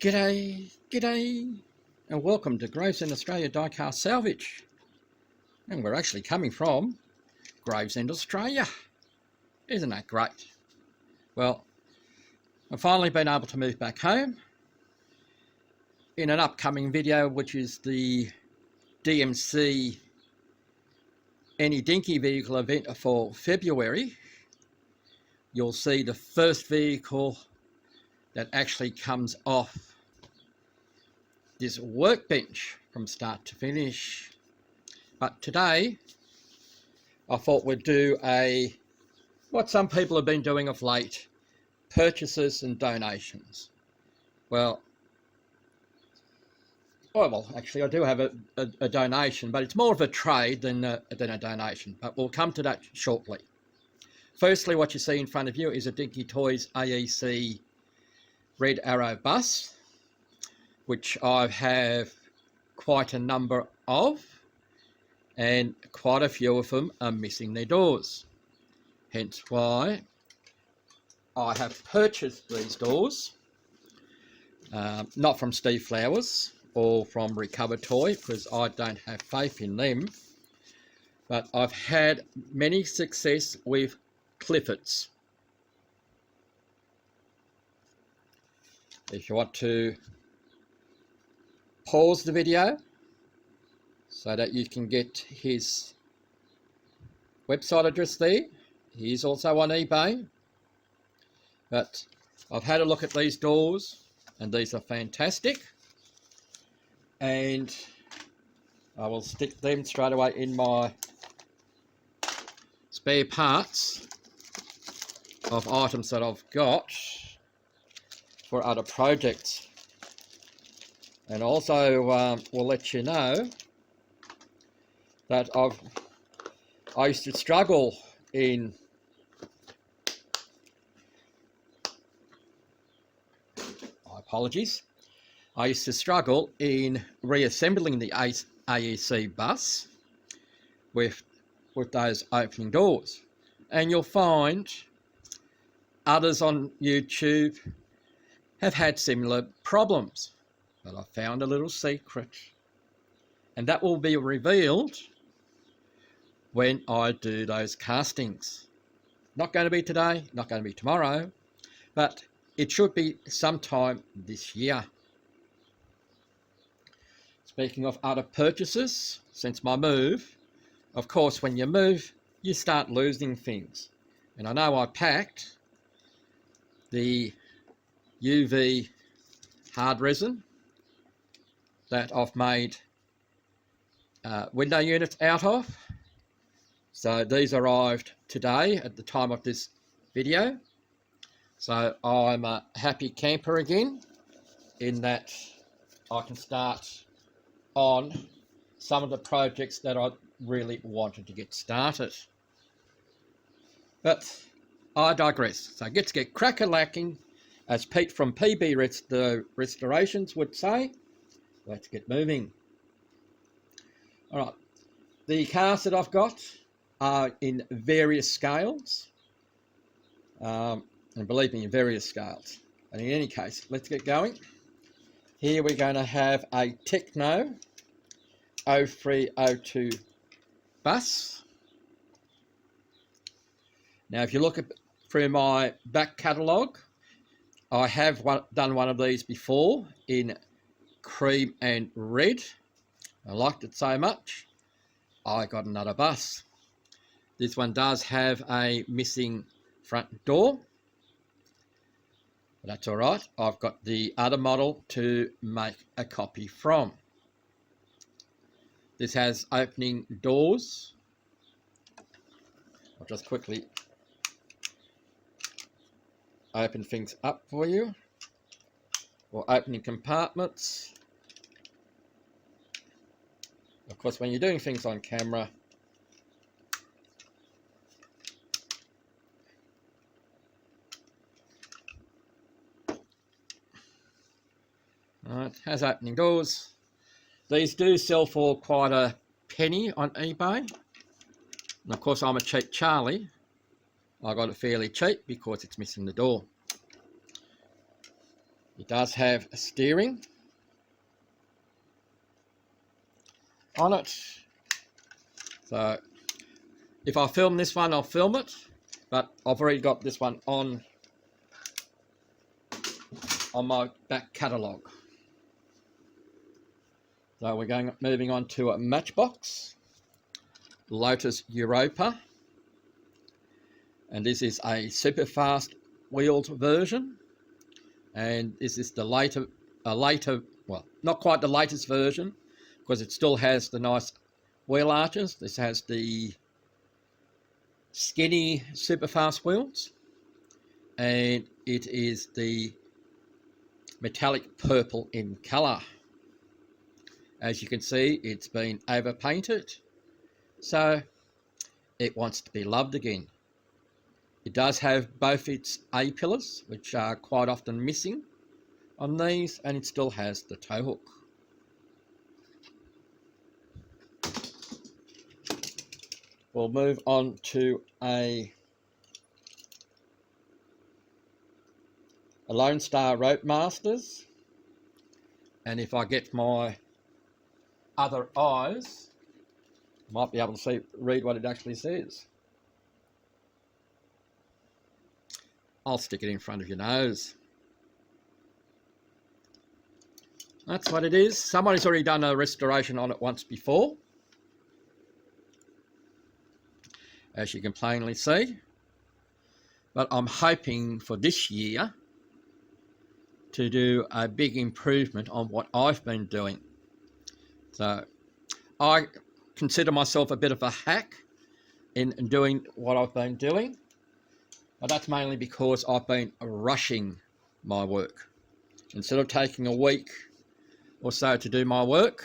G'day, and welcome to Gravesend Australia Diecast Salvage. And we're actually coming from Gravesend, Australia. Isn't that great? Well, I've finally been able to move back home in an upcoming video, which is the DMC Any Dinky Vehicle event for February. You'll see the first vehicle that actually comes off this workbench from start to finish. But today I thought we'd do what some people have been doing of late, purchases and donations. Well, actually I do have a donation, but it's more of a trade than a donation, but we'll come to that shortly. Firstly, what you see in front of you is a Dinky Toys AEC Red Arrow bus, which I have quite a number of, and quite a few of them are missing their doors. Hence why I have purchased these doors, not from Steve Flowers or from Recover Toy, because I don't have faith in them, but I've had many success with Cliffords. If you want to pause the video so that you can get his website address there. He is also on eBay. But I've had a look at these doors and these are fantastic. And I will stick them straight away in my spare parts of items that I've got for other projects. And also we'll let you know that I used to struggle in I used to struggle in reassembling the AEC bus with those opening doors. And you'll find others on YouTube have had similar problems. But I found a little secret, and that will be revealed when I do those castings. Not going to be today, not going to be tomorrow, but it should be sometime this year. Speaking of other purchases, since my move, of course when you move you start losing things, and I know I packed the UV hard resin that I've made window units out of. So these arrived today at the time of this video. So I'm a happy camper again in that I can start on some of the projects that I really wanted to get started. But I digress. So let's get crack-a-lacking, as Pete from PB Restorations would say. Let's get moving. All right, the cars that I've got are in various scales, and believe me, in various scales. And in any case, let's get going. Here we're going to have a Techno 0302 bus. Now, if you look through my back catalogue, I have done one of these before in cream and red. I liked it so much I got another bus. This one does have a missing front door, but that's all right. I've got the other model to make a copy from. This has opening doors. I'll just quickly open things up for you, or opening compartments. Of course, when you're doing things on camera, it has opening doors. These do sell for quite a penny on eBay. And of course, I'm a cheap Charlie. I got it fairly cheap because it's missing the door. It does have a steering on it. So if I film this one, I'll film it, but I've already got this one on my back catalogue. So we're moving on to a Matchbox Lotus Europa, and this is a super fast wheeled version, and this is the later, well, not quite the latest version, because it still has the nice wheel arches. This has the skinny super fast wheels, and it is the metallic purple in colour. As you can see, it's been overpainted, so it wants to be loved again. It does have both its A-pillars, which are quite often missing on these, and it still has the tow hook. We'll move on to a Lone Star Roadmasters, and if I get my other eyes, I might be able to read what it actually says. I'll stick it in front of your nose. That's what it is. Somebody's already done a restoration on it once before, as you can plainly see. But I'm hoping for this year to do a big improvement on what I've been doing. So I consider myself a bit of a hack in doing what I've been doing, but that's mainly because I've been rushing my work. Instead of taking a week or so to do my work,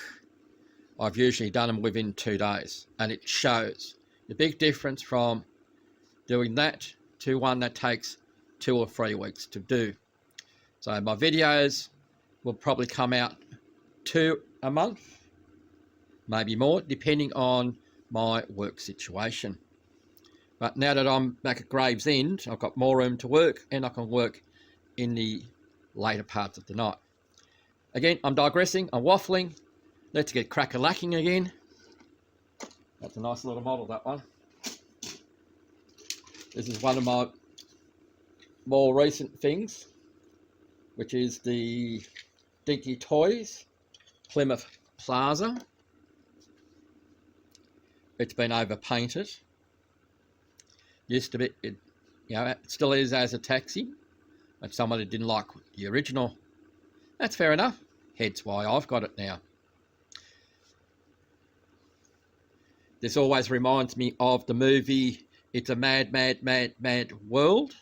I've usually done them within 2 days, and it shows the big difference from doing that to one that takes 2 or 3 weeks to do. So my videos will probably come out 2 a month, maybe more, depending on my work situation. But now that I'm back at Gravesend, I've got more room to work, and I can work in the later parts of the night. Again, I'm digressing, I'm waffling. Let's get crack-a-lacking again. That's a nice little model, that one. This is one of my more recent things, which is the Dinky Toys Plymouth Plaza. It's been overpainted. Used to be, it still is as a taxi, but somebody didn't like the original. That's fair enough. Hence why I've got it now. This always reminds me of the movie It's a Mad, Mad, Mad, Mad World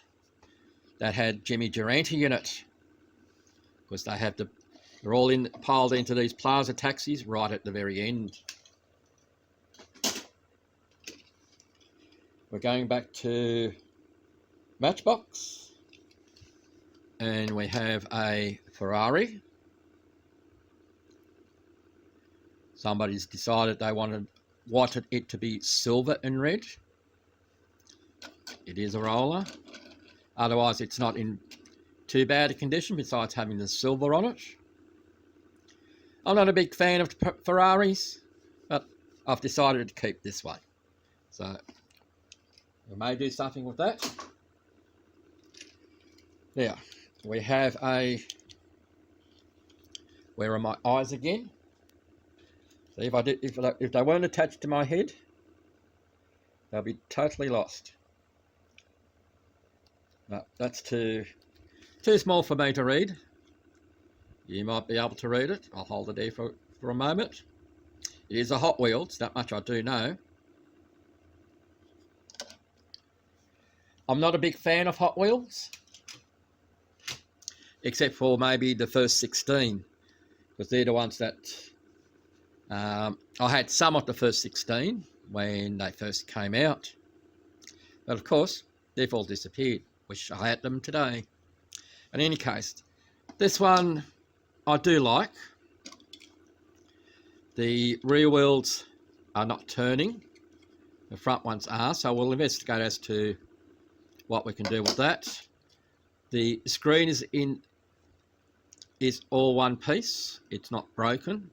that had Jimmy Durante in it, because they're all piled into these plaza taxis right at the very end. We're going back to Matchbox, and we have a Ferrari. Somebody's decided they wanted it to be silver and red. It is a roller. Otherwise, it's not in too bad a condition, besides having the silver on it. I'm not a big fan of Ferraris, but I've decided to keep this one. So we may do something with that. Now, we have a... Where are my eyes again? See, if they weren't attached to my head, they'll be totally lost. No, that's too small for me to read. You might be able to read it. I'll hold it there for a moment. It is a Hot Wheels, that much I do know. I'm not a big fan of Hot Wheels, except for maybe the first 16, because they're the ones that I had some of the first 16 when they first came out, but of course they've all disappeared. Wish I had them today. In any case, this one I do like. The rear wheels are not turning, the front ones are, so we'll investigate as to what we can do with that. The screen is in is all one piece. It's not broken.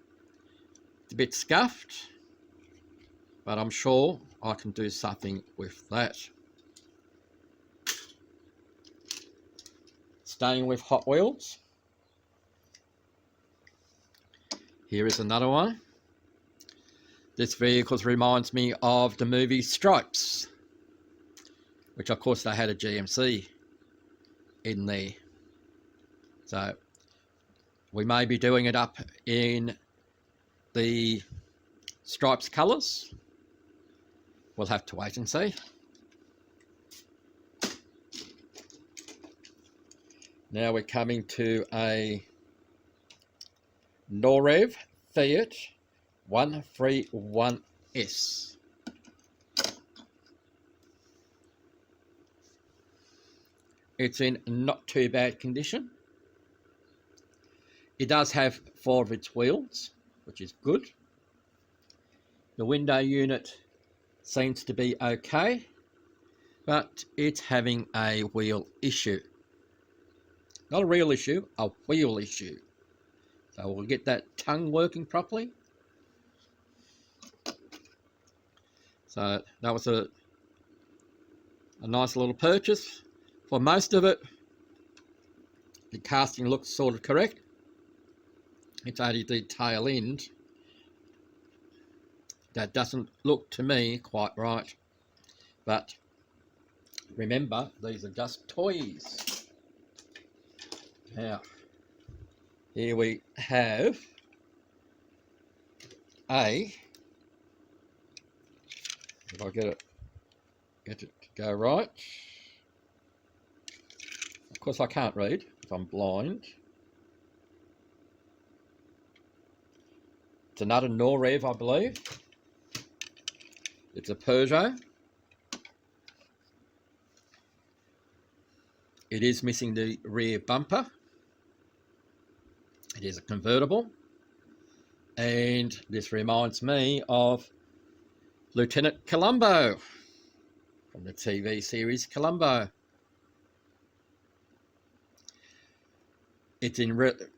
It's a bit scuffed, but I'm sure I can do something with that. Staying with Hot Wheels, here is another one. This vehicle reminds me of the movie Stripes, which of course they had a GMC in there. So we may be doing it up in the Stripes colours. We'll have to wait and see. Now we're coming to a Norev Fiat 131S. It's in not too bad condition. It does have 4 of its wheels, which is good. The window unit seems to be okay, but it's having a wheel issue. Not a real issue, a wheel issue. So we'll get that tongue working properly. So that was a nice little purchase. For most of it, the casting looks sort of correct. It's only the tail end that doesn't look to me quite right. But remember, these are just toys. Now, here we have if I get it to go right. Of course I can't read if I'm blind. It's another Norev, I believe. It's a Peugeot. It is missing the rear bumper. It is a convertible. And this reminds me of Lieutenant Columbo from the TV series Columbo. It's in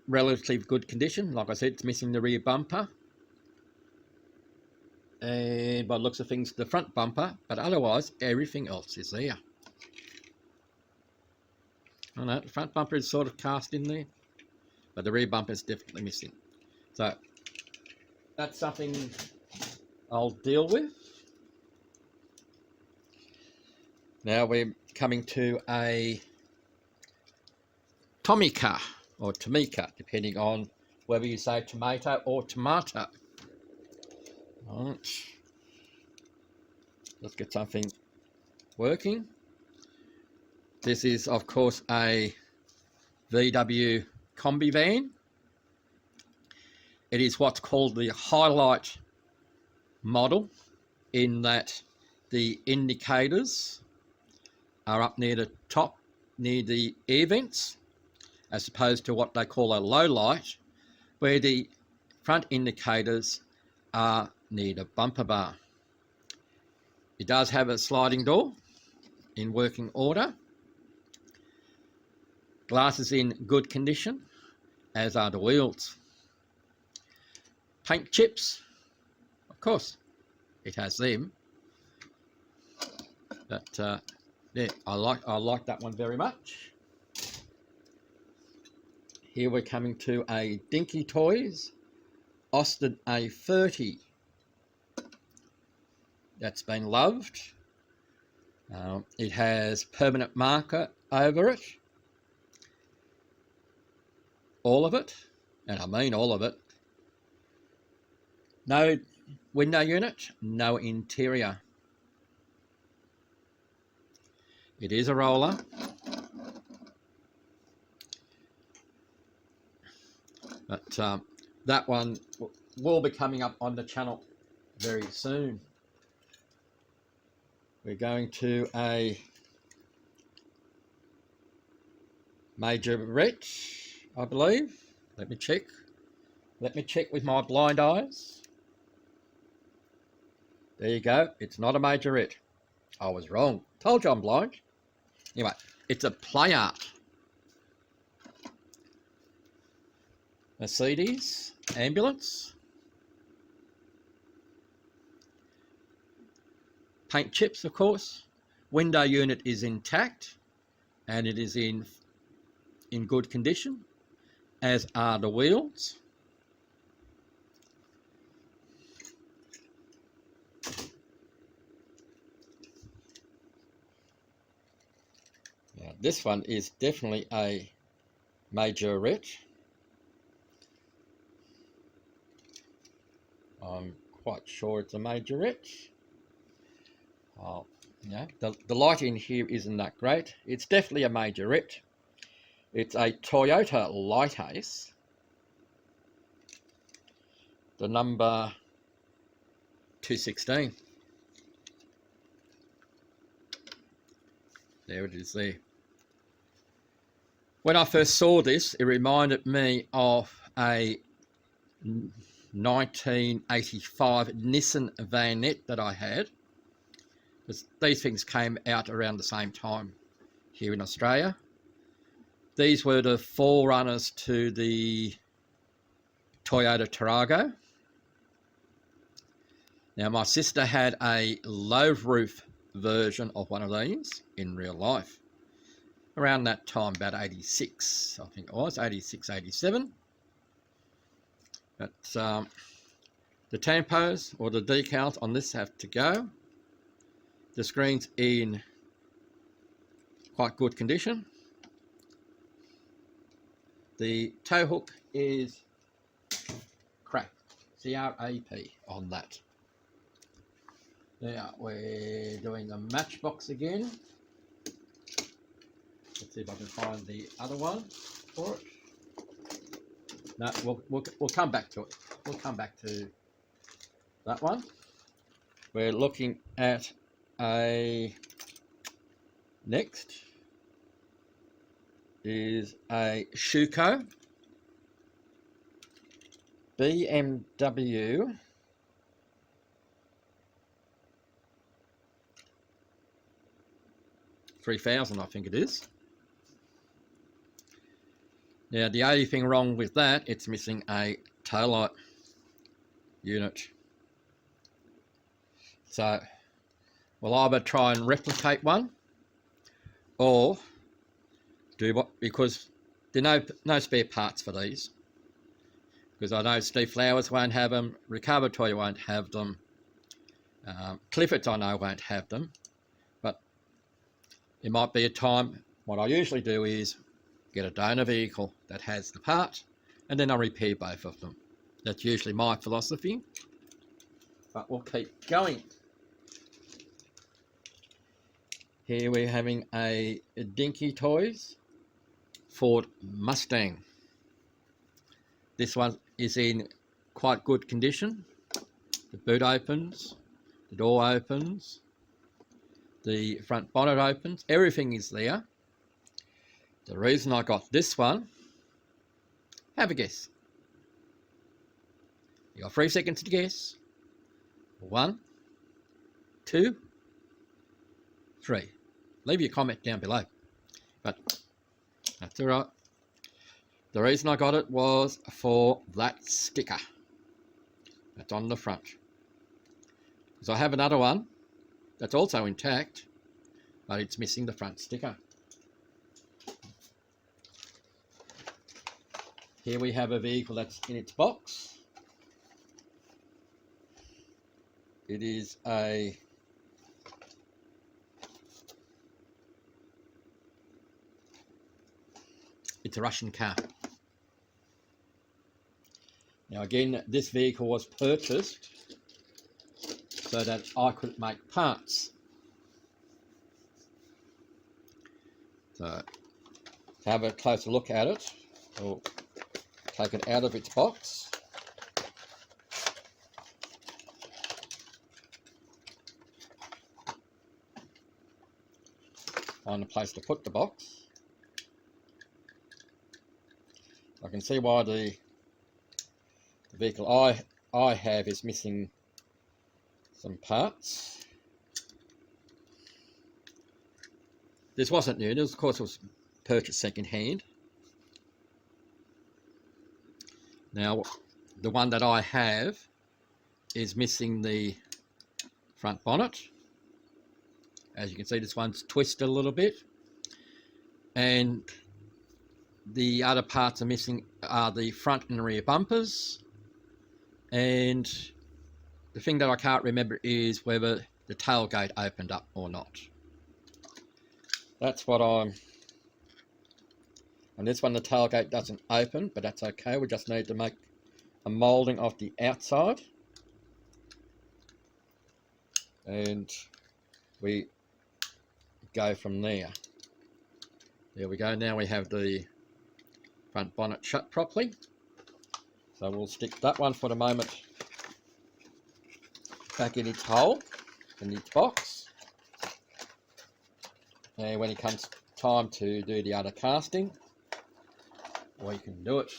relatively good condition. Like I said, it's missing the rear bumper. And by the looks of things, the front bumper, but otherwise everything else is there. I know the front bumper is sort of cast in there, but the rear bumper is definitely missing. So that's something I'll deal with. Now we're coming to a Tomica or Tomica, depending on whether you say tomato or tomato. Right. Let's get something working. This is, of course, a VW combi van. It is what's called the highlight model, in that the indicators are up near the top, near the air vents, as opposed to what they call a low light, where the front indicators are near the bumper bar. It does have a sliding door in working order. Glass is in good condition, as are the wheels. Paint chips, of course, it has them. But yeah, I like that one very much. Here we're coming to a Dinky Toys Austin A30. That's been loved. It has permanent marker over it. All of it, and I mean all of it. No window unit, no interior. It is a roller. But that one will be coming up on the channel very soon. We're going to a Majorette, I believe. Let me check. Let me check with my blind eyes. There you go. It's not a Majorette. I was wrong. Told you I'm blind. Anyway, it's a Play Art. Mercedes ambulance. Paint chips, of course. Window unit is intact and it is in good condition, as are the wheels. Now, this one is definitely a majorette. I'm quite sure it's a majorette. Oh, yeah, the light in here isn't that great. It's definitely a majorette. It's a Toyota Light-Ace. The number 216. There it is there. When I first saw this, it reminded me of a 1985 Nissan Vanette that I had. Because these things came out around the same time here in Australia. These were the forerunners to the Toyota Tarago. Now, my sister had a low roof version of one of these in real life. Around that time, about 86, I think it was, 86, 87. But the tampos or the decals on this have to go. The screen's in quite good condition. The tow hook is cracked, C-R-A-P on that. Now we're doing the matchbox again. Let's see if I can find the other one for it. No, we'll come back to it. We'll come back to that one. We're looking at a next is a Schuco BMW $3,000, I think it is. Now, the only thing wrong with that, it's missing a taillight unit. So, we'll either try and replicate one, or do what, because there are no spare parts for these. Because I know Steve Flowers won't have them, Ricardo Toy won't have them, Clifford's I know won't have them, but it might be a time. What I usually do is get a donor vehicle that has the part, and then I repair both of them. That's usually my philosophy, but we'll keep going. Here we're having a Dinky Toys Ford Mustang. This one is in quite good condition. The boot opens, the door opens, the front bonnet opens, everything is there. The reason I got this one, have a guess. You got 3 seconds to guess. 1, 2, 3. Leave your comment down below. But that's all right. The reason I got it was for that sticker that's on the front. Because I have another one that's also intact, but it's missing the front sticker. Here we have a vehicle that's in its box. It is it's a Russian car. Now again, this vehicle was purchased so that I could make parts. So to have a closer look at it, we'll take it out of its box. Find a place to put the box. I can see why the vehicle I have is missing some parts. This wasn't new, of course it was purchased second hand. Now, the one that I have is missing the front bonnet. As you can see, this one's twisted a little bit, and the other parts are missing are the front and rear bumpers, and the thing that I can't remember is whether the tailgate opened up or not. That's what I'm... And this one, the tailgate doesn't open, but that's okay. We just need to make a moulding of the outside. And we go from there. There we go. Now we have the front bonnet shut properly. So we'll stick that one for the moment back in its hole, in its box. And when it comes time to do the other casting, we can do it.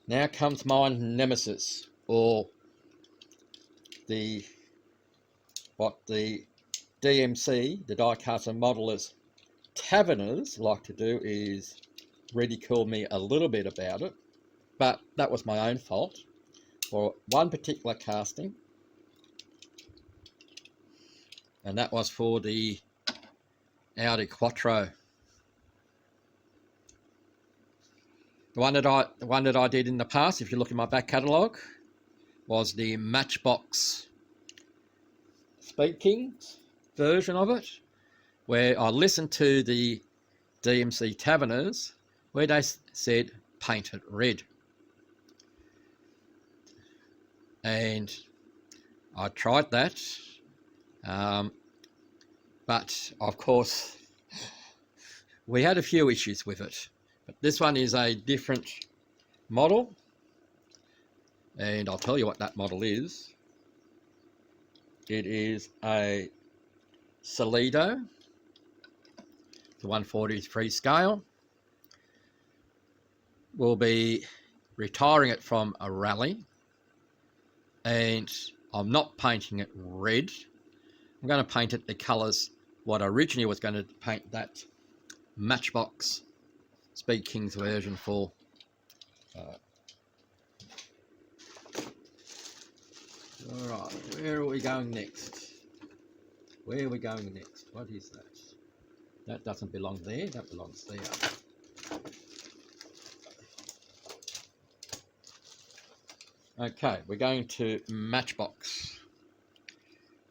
Now comes my nemesis, or what the DMC, the die casting modelers taverners, like to do is ridicule me a little bit about it, but that was my own fault for one particular casting, and that was for the Audi Quattro. The one that I did in the past, if you look in my back catalogue, was the Matchbox Speed Kings version of it, where I listened to the DMC taverners where they said paint it red. And I tried that, but of course we had a few issues with it. But this one is a different model, and I'll tell you what that model is. It is a Solido, the 143 scale. We'll be retiring it from a rally, and I'm not painting it red. I'm going to paint it the colours what I originally was going to paint that Matchbox Speed Kings version for. Alright, where are we going next? Where are we going next? What is that? That doesn't belong there, that belongs there. Okay, we're going to Matchbox.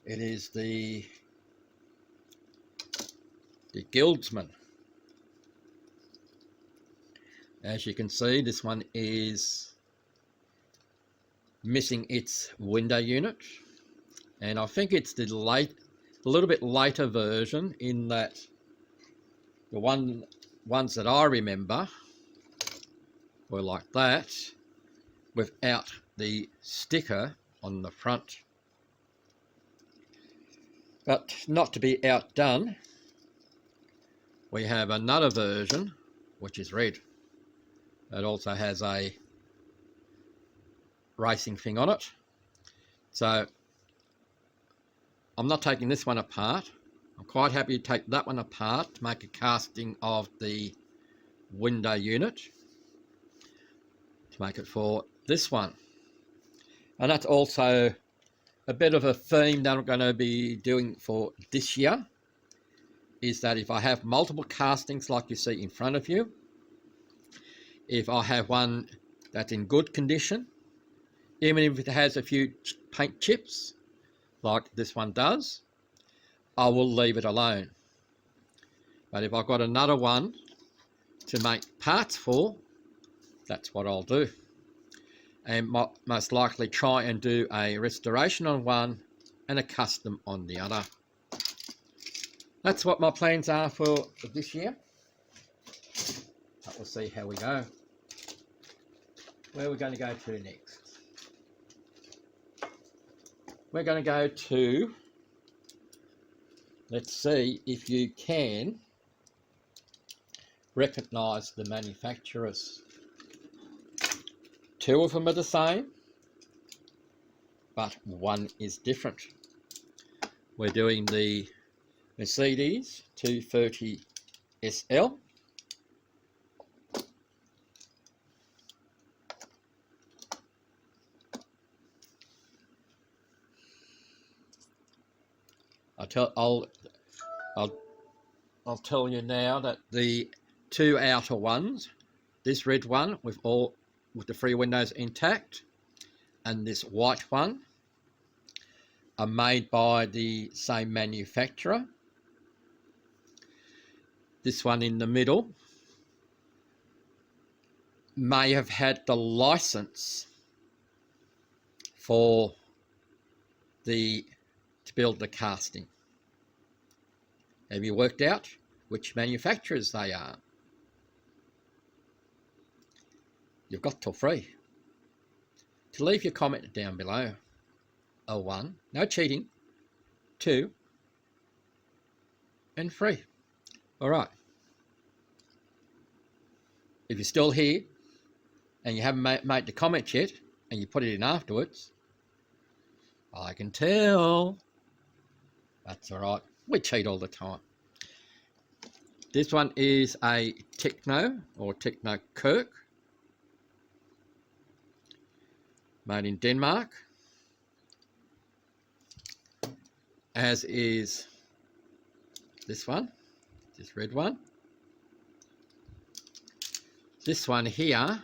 It is the Guildsman. As you can see, this one is missing its window unit, and I think it's the a little bit later version, in that the ones that I remember were like that, without the sticker on the front. But not to be outdone, we have another version which is red. It also has a racing thing on it. So I'm not taking this one apart. I'm quite happy to take that one apart to make a casting of the window unit to make it for this one. And that's also a bit of a theme that I'm going to be doing for this year, is that if I have multiple castings like you see in front of you, if I have one that's in good condition, even if it has a few paint chips like this one does, I will leave it alone. But if I've got another one to make parts for, that's what I'll do, and most likely try and do a restoration on one and a custom on the other. That's what my plans are for this year. But we'll see how we go. Where are we going to go to next? We're going to go to, let's see if you can recognise the manufacturers. Two of them are the same, but one is different. We're doing the Mercedes 230 SL, I'll tell you now that the two outer ones, this red one with the 3 windows intact, and this white one, are made by the same manufacturer. This one in the middle may have had the license to build the casting. Have you worked out which manufacturers they are? You've got till 3 to leave your comment down below. 1, no cheating. 2 and 3. All right. If you're still here and you haven't made the comment yet and you put it in afterwards, I can tell. That's all right. We cheat all the time. This one is a Techno or Techno Kirk, made in Denmark, as is this one, this red one. This one here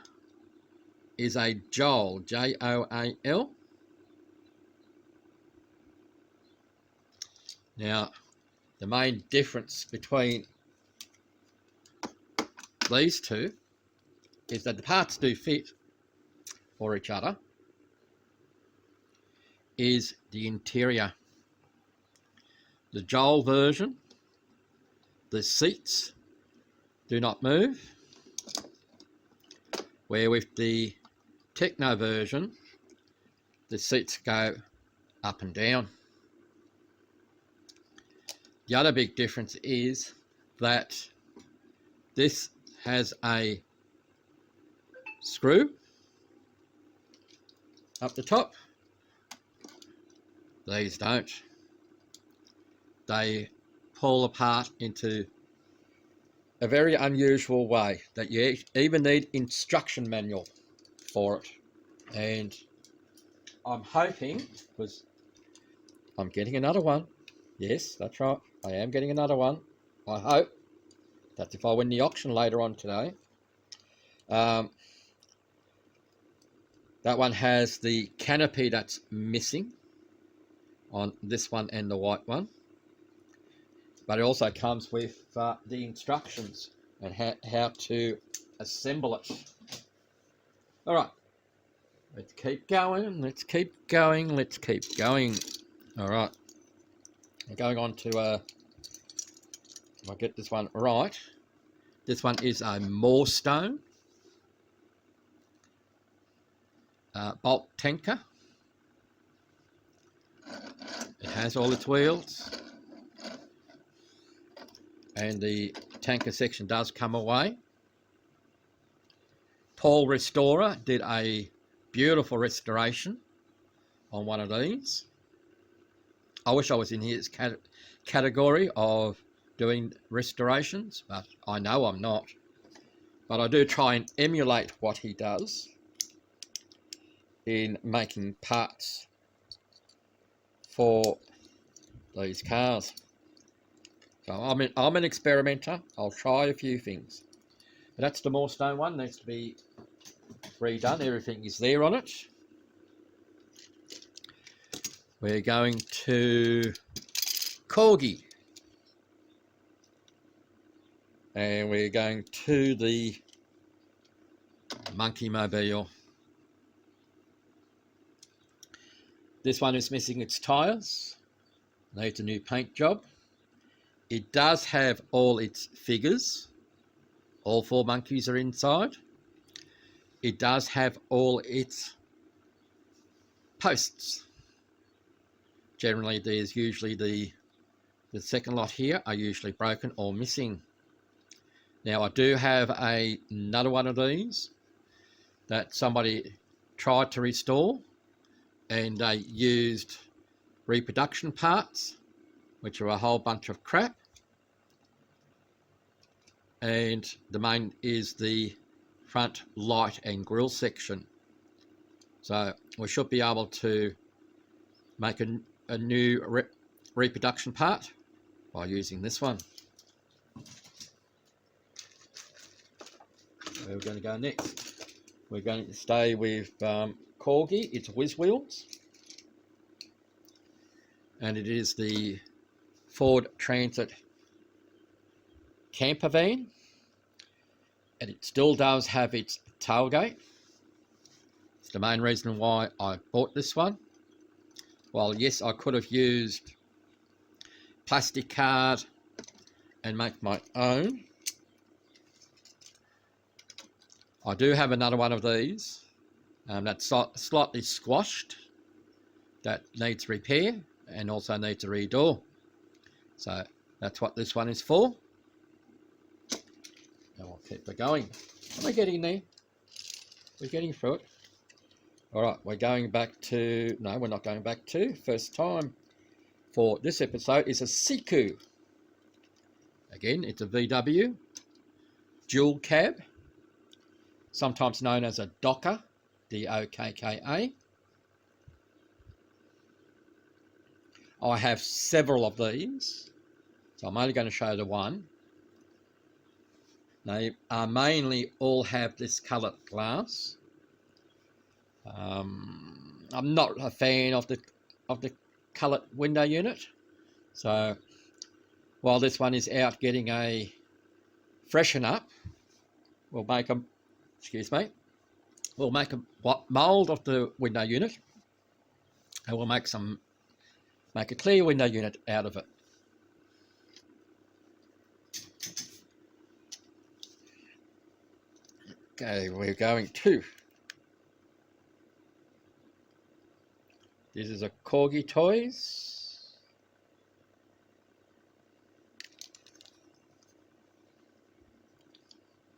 is a Joel, Joal. Now, the main difference between these two is that the parts do fit for each other, is the interior. The Joel version, the seats do not move, where with the Techno version, the seats go up and down. The other big difference is that this has a screw up the top. These don't. They pull apart into a very unusual way that you even need instruction manual for it. And I'm hoping, because I'm getting another one. Yes, that's right. I am getting another one. I hope that if I win the auction later on today, that one has the canopy that's missing on this one and the white one. But it also comes with the instructions and how to assemble it. All right, let's keep going, let's keep going, let's keep going. All right, I'm going on to, if I get this one right, this one is a Moorstone bulk tanker. It has all its wheels, and the tanker section does come away. Paul Restorer did a beautiful restoration on one of these. I wish I was in his category of doing restorations, but I know I'm not. But I do try and emulate what he does in making parts for these cars. So I'm an experimenter. I'll try a few things. But that's the Moorstone one. Needs to be redone. Everything is there on it. We're going to Corgi. And we're going to the Monkey Mobile. This one is missing its tyres. Needs a new paint job. It does have all its figures. All 4 monkeys are inside. It does have all its posts. Generally, there's usually the second lot here are usually broken or missing. Now, I do have another one of these that somebody tried to restore, and they used reproduction parts, which are a whole bunch of crap. And the main is the front light and grille section. So we should be able to make a new reproduction part by using this one. Where we're going to go next? We're going to stay with Corgi. It's Whiz Wheels, and it is the Ford Transit camper van, and it still does have its tailgate. It's the main reason why I bought this one. While yes, I could have used plastic card and make my own, I do have another one of these that's slightly squashed, that needs repair and also needs a redoor. So that's what this one is for. And we'll keep it going. We're getting there. We're getting through it. Alright, we're going back to... No, we're not going back to. First time for this episode is a Siku. Again, it's a VW dual cab, sometimes known as a Docker, D-O-K-K-A. I have several of these, so I'm only going to show the one. They mainly all have this coloured glass. I'm not a fan of the coloured window unit, so while this one is out getting a freshen up, we'll make a mould of the window unit, and we'll make a clear window unit out of it. Okay, we're going to... This is a Corgi Toys.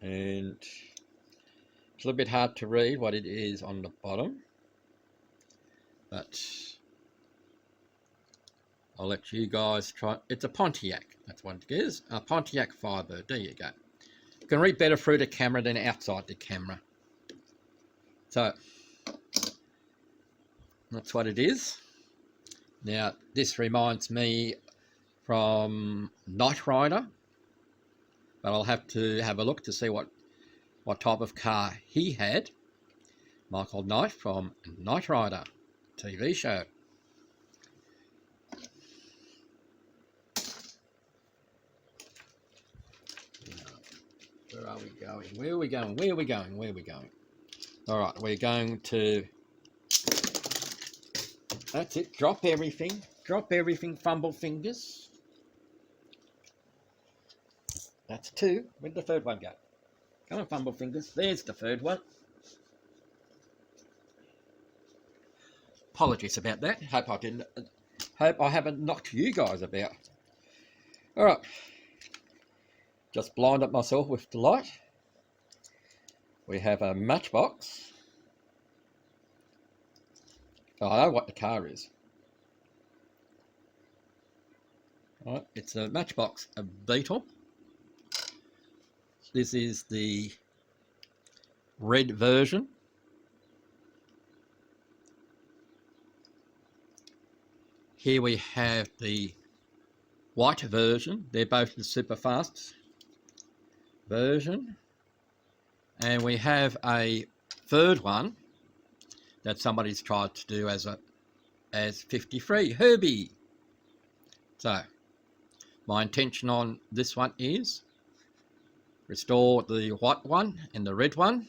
And it's a little bit hard to read what it is on the bottom, but I'll let you guys try. It's a Pontiac, that's what it is. A Pontiac Firebird, there you go. You can read better through the camera than outside the camera. So, that's what it is. Now, this reminds me from Knight Rider, but I'll have to have a look to see what type of car he had. Michael Knight from Knight Rider TV show. Where are we going? Where are we going? Where are we going? Where are we going? All right, we're going to... That's it. Drop everything. Drop everything, fumble fingers. That's two. Where'd the third one go? Come on, fumble fingers. There's the third one. Apologies about that. Hope I haven't knocked you guys about. All right. Just blinded myself with the light. We have a Matchbox. Oh, I know what the car is. All right, it's a Matchbox, a Beetle. This is the red version. Here we have the white version. They're both the super fast version. And we have a third one that somebody's tried to do as 53, Herbie. So, my intention on this one is restore the white one and the red one,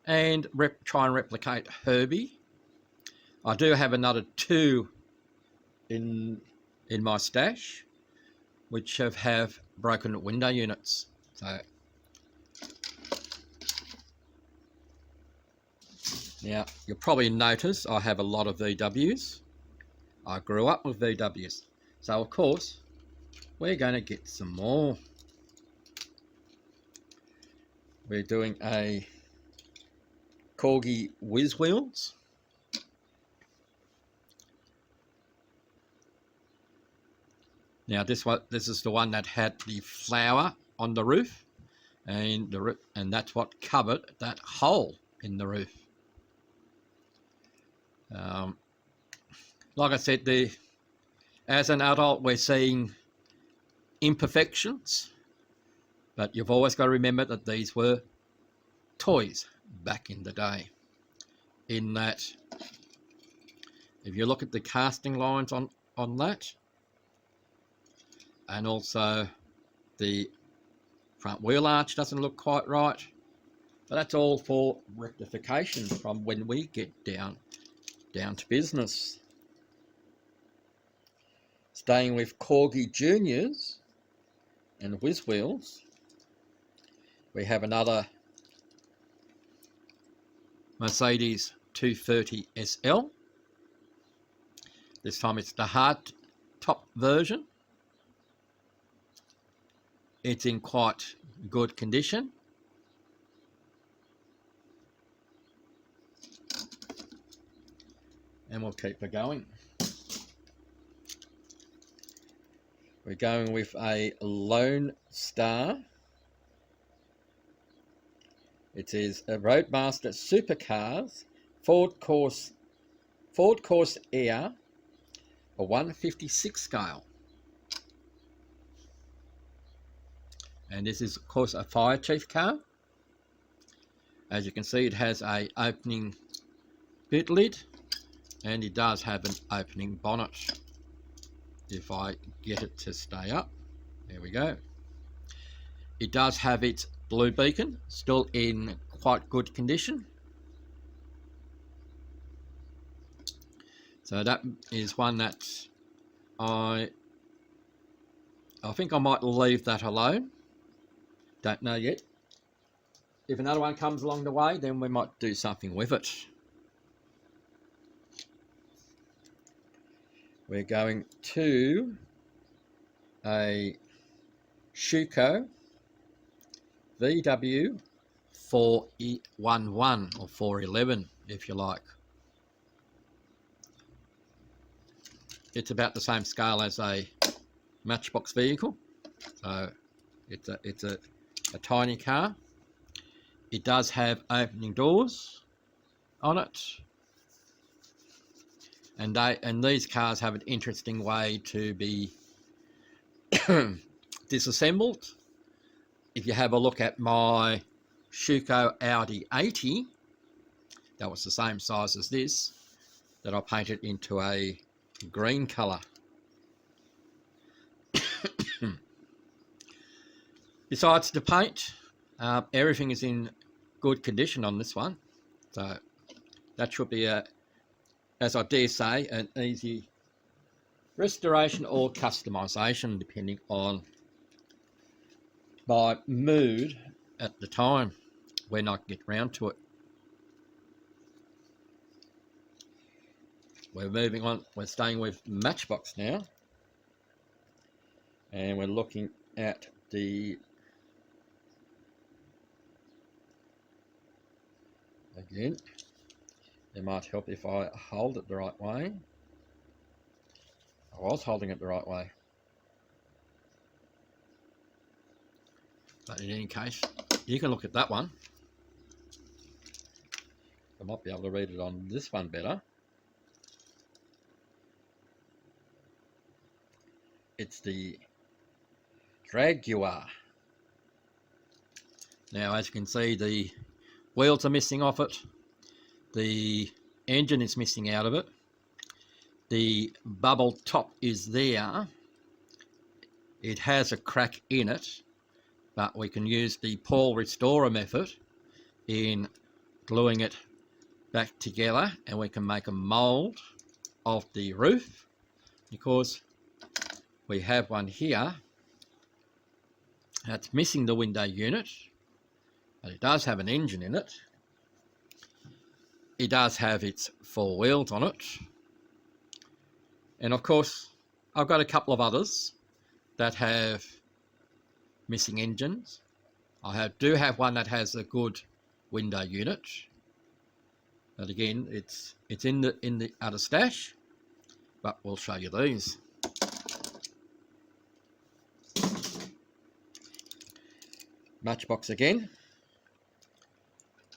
and try and replicate Herbie. I do have another two in my stash, which have broken window units. So, now, you'll probably notice I have a lot of VWs. I grew up with VWs. So, of course, we're going to get some more. We're doing a Corgi Whiz Wheels. Now, this is the one that had the flower on the roof, and that's what covered that hole in the roof. Like I said, As an adult, we're seeing imperfections, but you've always got to remember that these were toys back in the day. In that, if you look at the casting lines on that, and also the front wheel arch doesn't look quite right, but that's all for rectification from when we get down to business. Staying with Corgi Juniors and Whiz Wheels, we have another Mercedes 230 SL. This time it's the hard top version. It's in quite good condition. And we'll keep it going. We're going with a Lone Star. It is a Roadmaster Supercars Ford Corse Air, a 156 scale. And this is, of course, a fire chief car. As you can see, it has a opening boot lid, and it does have an opening bonnet. If I get it to stay up, there we go. It does have its blue beacon, still in quite good condition. So that is one that I think I might leave that alone. Don't know yet. If another one comes along the way, then we might do something with it. We're going to a Schuco VW 411 or 411, if you like. It's about the same scale as a Matchbox vehicle, so it's a tiny car. It does have opening doors on it, and these cars have an interesting way to be disassembled. If you have a look at my Schuco Audi 80, that was the same size as this, that I painted into a green colour. Besides the paint, everything is in good condition on this one, so that should be as I dare say, an easy restoration or customization depending on my mood at the time when I get round to it. We're moving on, we're staying with Matchbox now, and we're looking at the again, it might help if I hold it the right way. I was holding it the right way, but in any case, you can look at that one. I might be able to read it on this one better. It's the Jaguar. Now, as you can see, the wheels are missing off it. The engine is missing out of it. The bubble top is there. It has a crack in it, but we can use the Paul Restorer method in gluing it back together, and we can make a mould of the roof, because we have one here that's missing the window unit, but it does have an engine in it. It does have its four wheels on it, and of course I've got a couple of others that have missing engines. I do have one that has a good window unit, but again it's in the other stash, but we'll show you these. Matchbox again.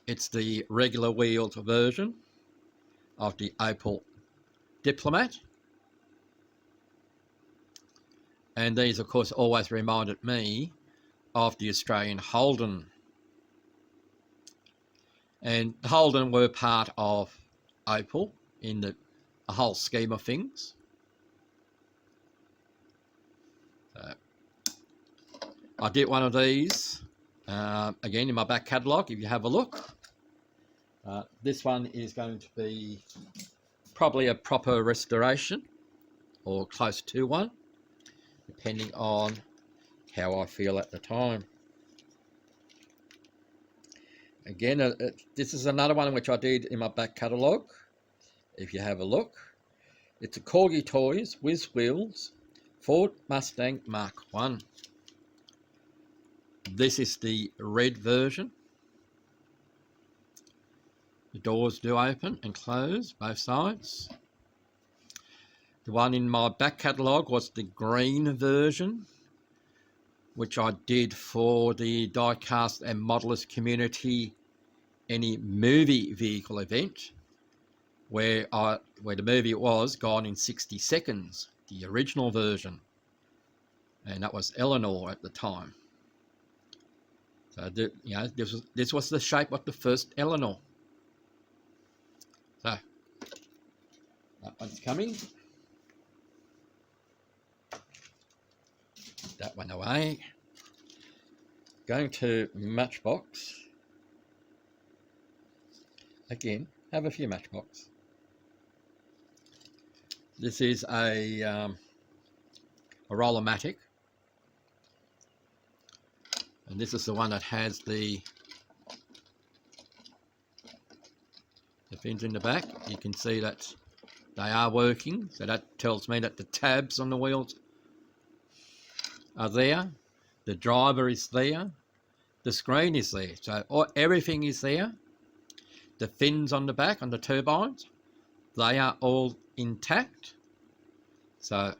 It's the regular wheeled version of the Opel Diplomat. And these, of course, always reminded me of the Australian Holden. And Holden were part of Opel in the whole scheme of things. So I did one of these again in my back catalogue. If you have a look, this one is going to be probably a proper restoration or close to one, depending on how I feel at the time. Again, this is another one which I did in my back catalogue. If you have a look, it's a Corgi Toys Whiz Wheels Ford Mustang Mark 1. This is the red version. The doors do open and close, both sides. The one in my back catalogue was the green version, which I did for the diecast and modelers community any movie vehicle event, where the movie was Gone in 60 Seconds, the original version, and that was Eleanor at the time. So this was the shape of the first Eleanor. So that one's coming. That one away. Going to Matchbox. Again, have a few Matchbox. This is a Roll-O-Matic, and this is the one that has the fins in the back. You can see that they are working, so that tells me that the tabs on the wheels are there, the driver is there, the screen is there, so everything is there. The fins on the back, on the turbines, they are all intact. So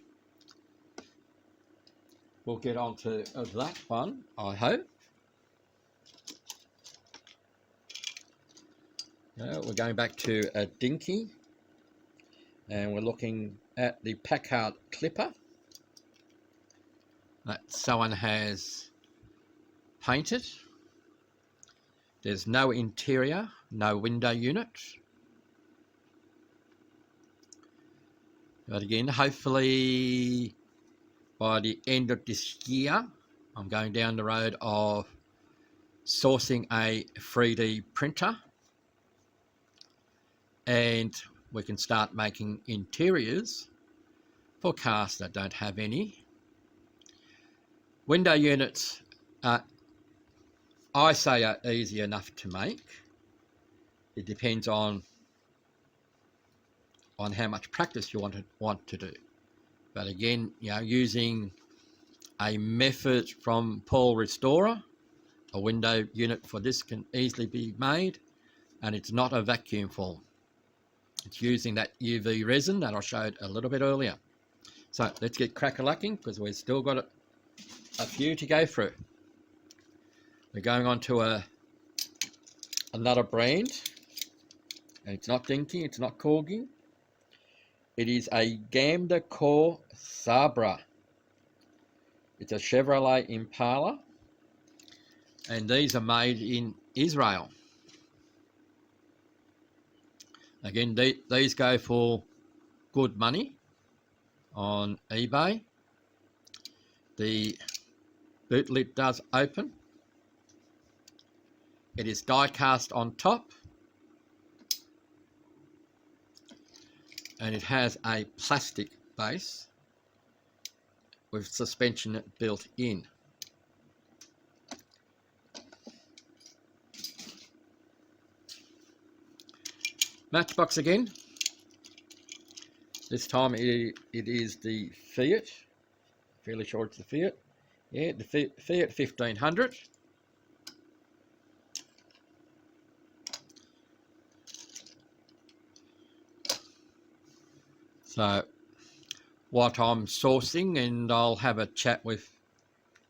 we'll get on to that one, I hope. We're going back to a Dinky, and we're looking at the Packard Clipper that someone has painted. There's no interior, no window unit. But again, hopefully by the end of this year, I'm going down the road of sourcing a 3D printer, and we can start making interiors for cars that don't have any. Window units, I say, are easy enough to make. It depends on how much practice you want to do. But again, using a method from Paul Restorer, a window unit for this can easily be made, and it's not a vacuum form. It's using that UV resin that I showed a little bit earlier. So let's get crack-a-lacking, because we've still got a few to go through. We're going on to another brand, and it's not Dinky, it's not Corgi. It is a Gamda Core Sabra. It's a Chevrolet Impala, and these are made in Israel. Again, these go for good money on eBay. The boot lid does open. It is die cast on top, and it has a plastic base with suspension built in. Matchbox again. This time it is the Fiat. Fairly sure it's the Fiat. Yeah, the Fiat 1500. So what I'm sourcing, and I'll have a chat with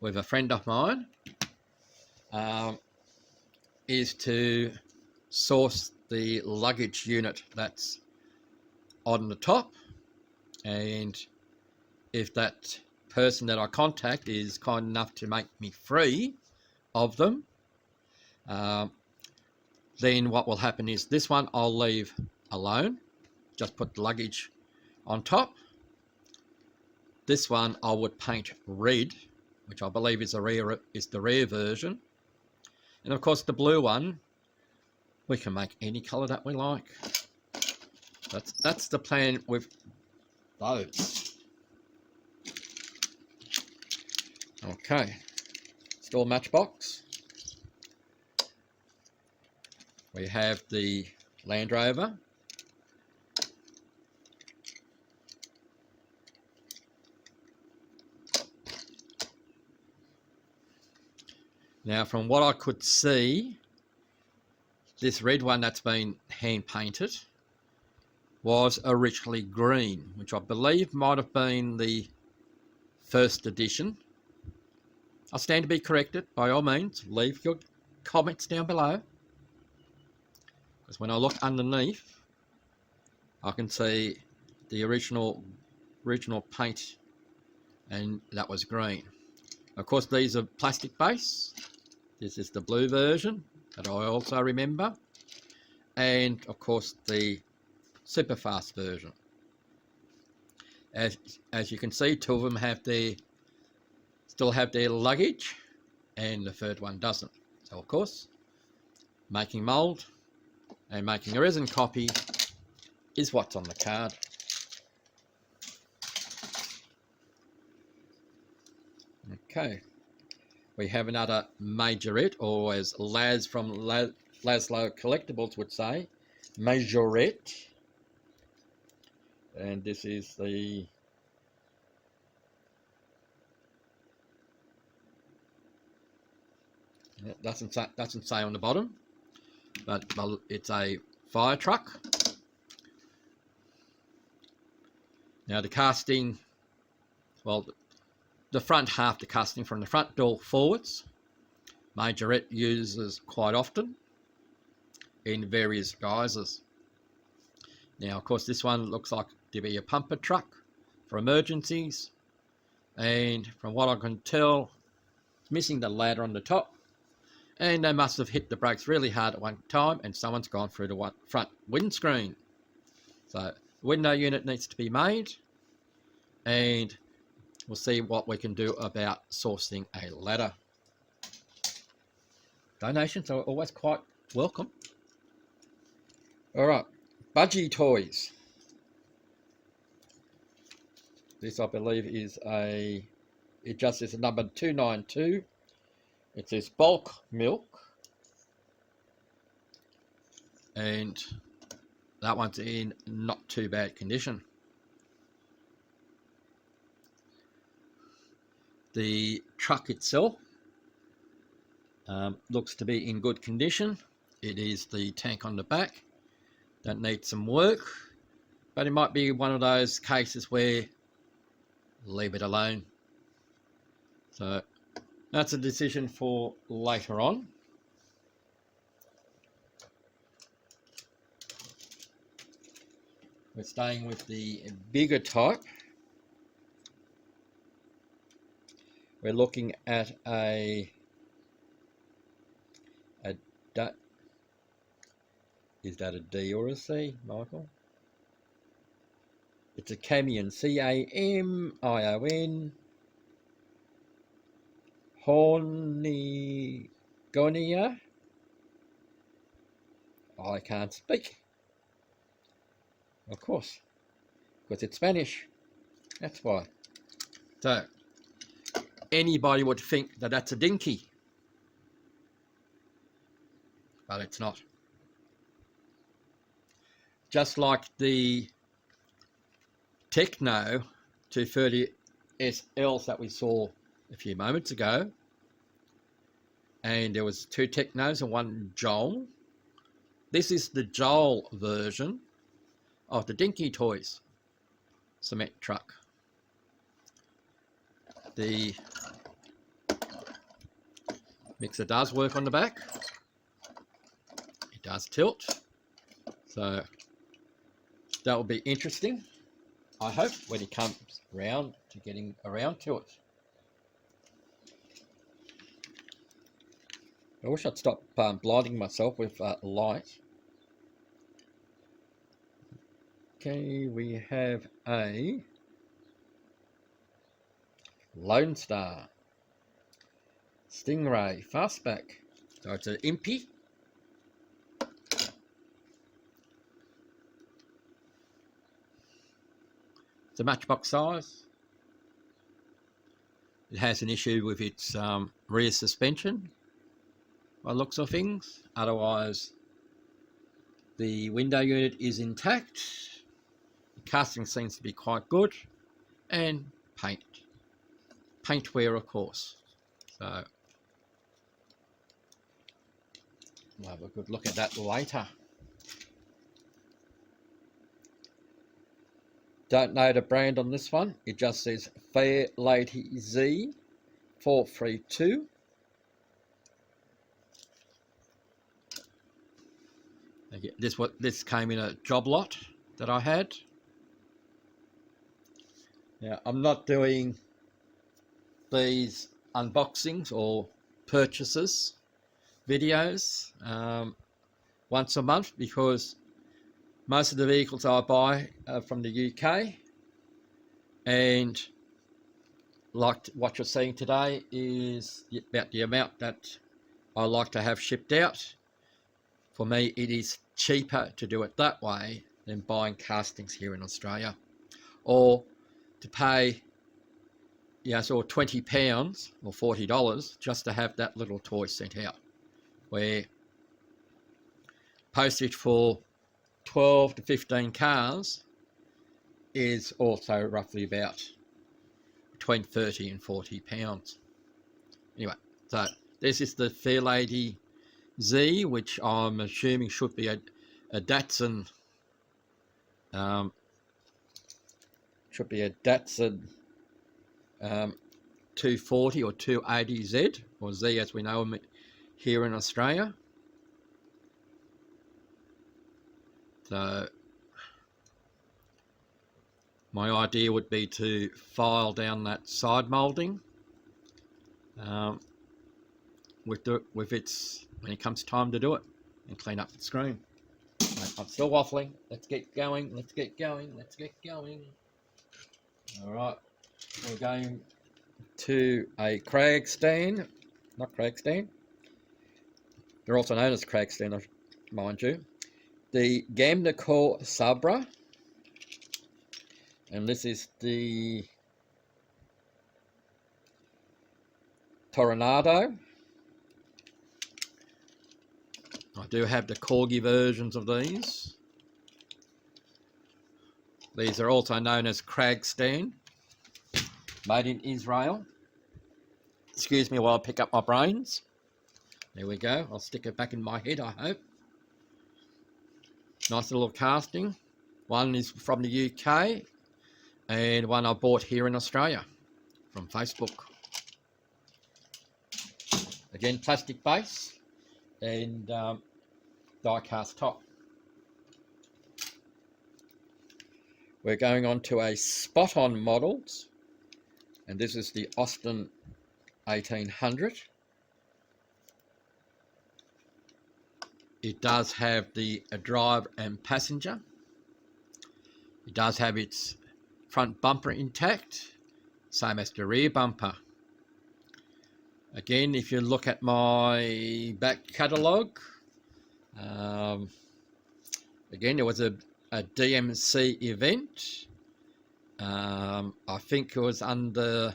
a friend of mine, is to source the luggage unit that's on the top, and if that person that I contact is kind enough to make me free of them, then what will happen is this one I'll leave alone, just put the luggage on top. This one I would paint red, which I believe is the rare version, and of course the blue one we can make any colour that we like. That's the plan with those. Okay, store matchbox. We have the Land Rover. Now, from what I could see, this red one that's been hand painted was originally green, which I believe might have been the first edition. I stand to be corrected. By all means, leave your comments down below, because when I look underneath, I can see the original paint, and that was green. Of course, these are plastic base. This is the blue version that I also remember, and of course the Superfast version. As you can see, two of them still have their luggage, and the third one doesn't. So of course, making mould and making a resin copy is what's on the card. Okay, we have another majorette, or as Laz from Laszlo Collectibles would say, majorette. And this is the doesn't say on the bottom, but it's a fire truck. Now the casting, well, the front half, the casting from the front door forwards, majorette uses quite often in various guises. Now, of course, this one looks like to be a pumper truck for emergencies, and from what I can tell, it's missing the ladder on the top, and they must have hit the brakes really hard at one time, and someone's gone through the front windscreen. So the window unit needs to be made, and we'll see what we can do about sourcing a ladder. Donations are always quite welcome. All right, Budgie Toys. This, I believe, is it just is a number 292. It says bulk milk, and that one's in not too bad condition. The truck itself looks to be in good condition. It is the tank on the back that needs some work, but it might be one of those cases where leave it alone. So that's a decision for later on. We're staying with the bigger type. We're looking at is that a D or a C, Michael? It's a Camion, C-A-M-I-O-N, Hornigonia. I can't speak. Of course, because it's Spanish. That's why. So, anybody would think that that's a dinky, but it's not. Just like the Techno 230 SLs that we saw a few moments ago, and there was two Technos and one Joel. This is the Joel version of the Dinky Toys cement truck. The mixer does work on the back. It does tilt, so that will be interesting. I hope, when he comes around to getting around to it. I wish I'd stop blinding myself with light. Okay, we have a Lone Star, Stingray, Fastback. So it's an Impy. It's a matchbox size. It has an issue with its rear suspension, by the looks of things. Otherwise, the window unit is intact. The casting seems to be quite good, and paint wear, of course. So we'll have a good look at that later. Don't know the brand on this one. It just says Fair Lady Z 432. This came in a job lot that I had. Now, I'm not doing these unboxings or purchases videos once a month, because most of the vehicles I buy are from the UK, and like what you're seeing today is about the amount that I like to have shipped out. For me, it is cheaper to do it that way than buying castings here in Australia, or to pay, so £20 or $40 just to have that little toy sent out, where postage for 12 to 15 cars is also roughly about between 30 and 40 pounds. Anyway, so this is the Fair Lady Z, which I'm assuming should be a Datsun, should be a Datsun 240 or 280Z, or Z as we know them here in Australia. So my idea would be to file down that side moulding with its, when it comes time to do it, and clean up the screen. I'm still waffling. Let's get going. Let's get going. Let's get going. All right, we're going to a Kragstand, not Kragstand. They're also known as Kragstand, mind you. The Gamnacor Sabra, and this is the Tornado. I do have the Corgi versions of these. These are also known as Kragstand, made in Israel. Excuse me while I pick up my brains. There we go. I'll stick it back in my head, I hope. Nice little casting. One is from the UK, and one I bought here in Australia from Facebook. Again, plastic base and die cast top. We're going on to a Spot On Models, and this is the Austin 1800. It does have the drive and passenger. It does have its front bumper intact, same as the rear bumper. Again, if you look at my back catalogue, again, there was a DMC event. I think it was under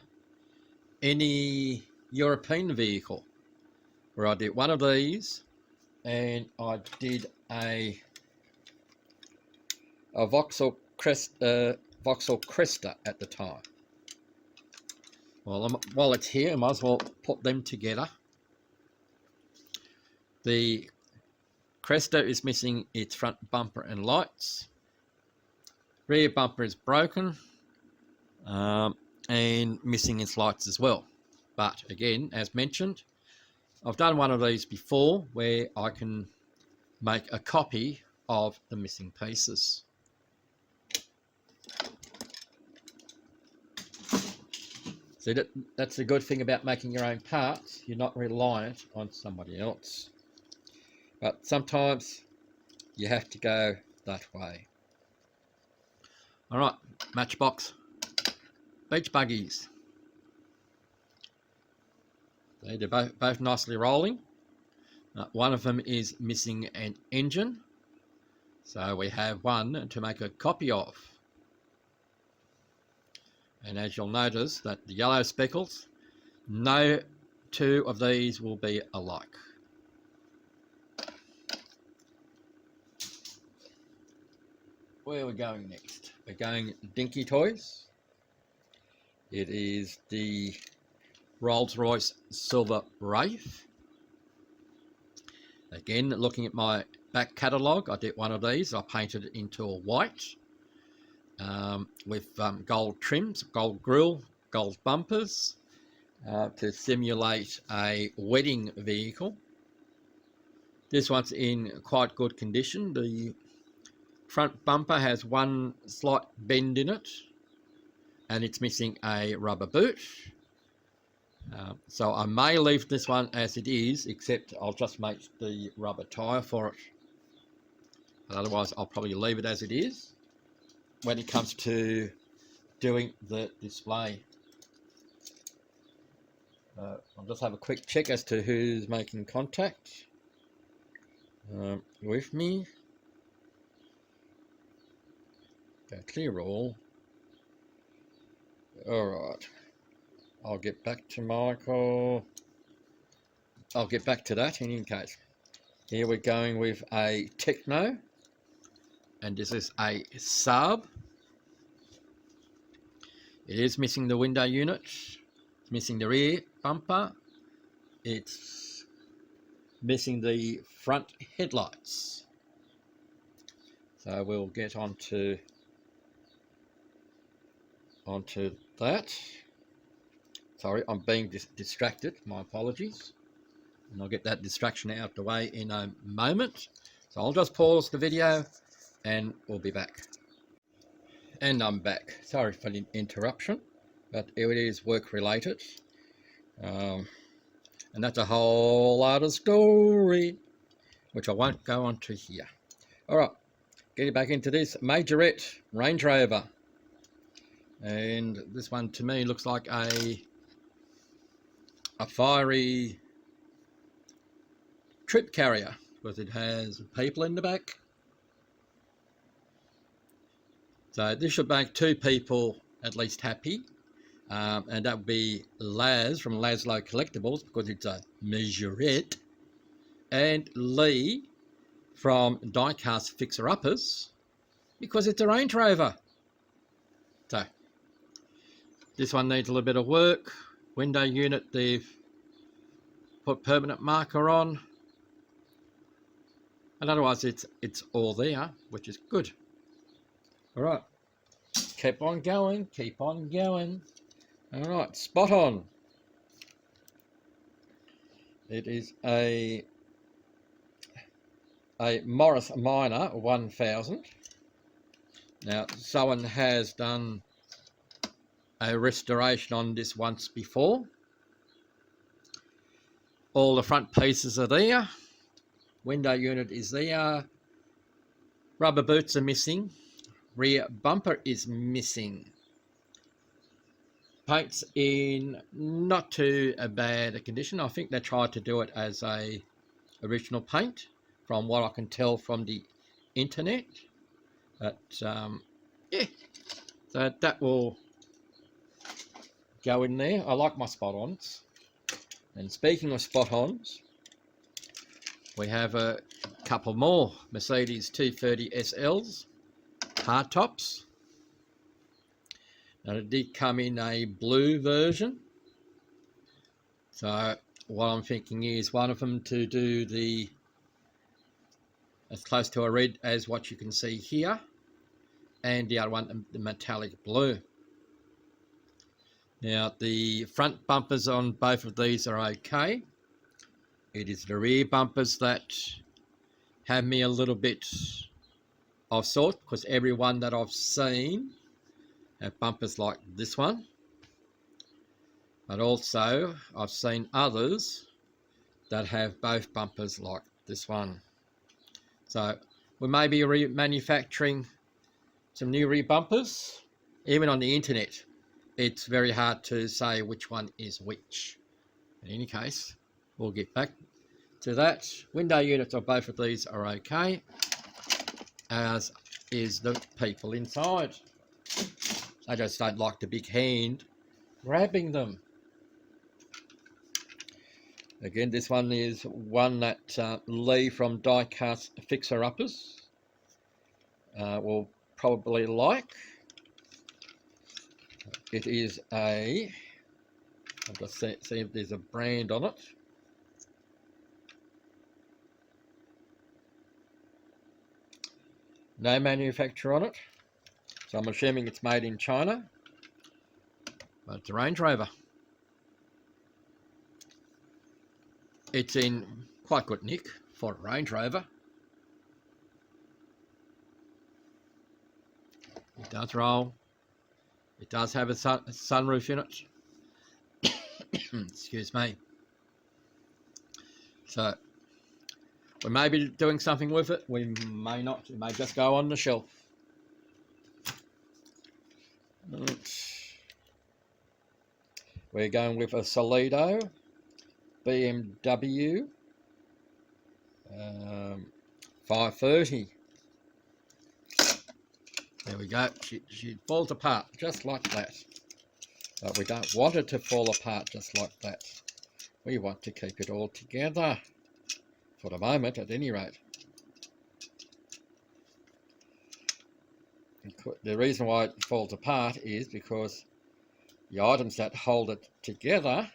any European vehicle, where I did one of these, and I did a Vauxhall Cresta at the time. Well, while it's here, I might as well put them together. The Cresta is missing its front bumper and lights. Rear bumper is broken and missing its lights as well. But again, as mentioned, I've done one of these before where I can make a copy of the missing pieces. See, that's the good thing about making your own parts. You're not reliant on somebody else. But sometimes you have to go that way. All right, Matchbox beach buggies. They're both nicely rolling. One of them is missing an engine, so we have one to make a copy of. And as you'll notice that the yellow speckles, no two of these will be alike. Where are we going next? We're going Dinky Toys. It is the Rolls-Royce Silver Wraith. Again, looking at my back catalogue, I did one of these. I painted it into a white with gold trims, gold grille, gold bumpers to simulate a wedding vehicle. This one's in quite good condition. The front bumper has one slight bend in it, and it's missing a rubber boot. So I may leave this one as it is, except I'll just make the rubber tyre for it. But otherwise, I'll probably leave it as it is when it comes to doing the display. I'll just have a quick check as to who's making contact with me. Go clear all. Alright. I'll get back to Michael. I'll get back to that in any case. Here we're going with a Techno. And this is a Saab. It is missing the window unit. It's missing the rear bumper. It's missing the front headlights. So we'll get onto that. Sorry, I'm being distracted. My apologies. And I'll get that distraction out of the way in a moment. So I'll just pause the video and we'll be back. And I'm back. Sorry for the interruption, but it is work related. And that's a whole other story, which I won't go on to here. All right, getting back into this Majorette Range Rover. And this one to me looks like a fiery trip carrier because it has people in the back. So this should make two people at least happy. And that would be Laz from Laszlo Collectibles because it's a Majorette, and Lee from Diecast Fixer Uppers because it's a Range Rover. So this one needs a little bit of work. Window unit, they've put permanent marker on, and otherwise it's all there, which is good. All right, keep on going, keep on going. All right, Spot On. It is a Morris Minor 1000. Now, someone has done a restoration on this once before. All the front pieces are there. Window unit is there. Rubber boots are missing. Rear bumper is missing. Paint's in not too bad a condition. I think they tried to do it as a original paint from what I can tell from the internet. But yeah, so that will go in there. I like my Spot-Ons. And speaking of Spot-Ons, we have a couple more Mercedes 230 SLs, hardtops. Now it did come in a blue version. So what I'm thinking is one of them to do the as close to a red as what you can see here, and the other one the metallic blue. Now the front bumpers on both of these are okay. It is the rear bumpers that have me a little bit of sort, because every one that I've seen have bumpers like this one. But also I've seen others that have both bumpers like this one. So we may be remanufacturing some new rear bumpers. Even on the internet, it's very hard to say which one is which. In any case, we'll get back to that. Window units of both of these are okay, as is the people inside. I just don't like the big hand grabbing them. Again, this one is one that Lee from Diecast Fixer Uppers will probably like. It is a, I'll just see if there's a brand on it. No manufacturer on it, so I'm assuming it's made in China, but it's a Range Rover. It's in quite good nick for a Range Rover. It does roll. It does have a sunroof in it. Excuse me. So we may be doing something with it. We may not. It may just go on the shelf. We're going with a Solido BMW 530. There we go. She falls apart just like that. But we don't want it to fall apart just like that. We want to keep it all together. For the moment, at any rate. The reason why it falls apart is because the items that hold it together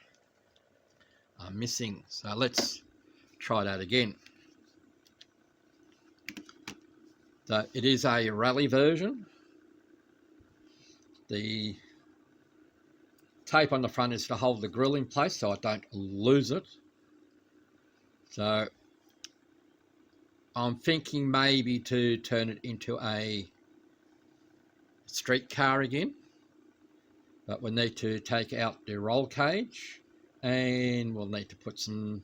are missing. So let's try that again. So it is a rally version. The tape on the front is to hold the grille in place so I don't lose it. So I'm thinking maybe to turn it into a street car again, but we'll need to take out the roll cage and we'll need to put some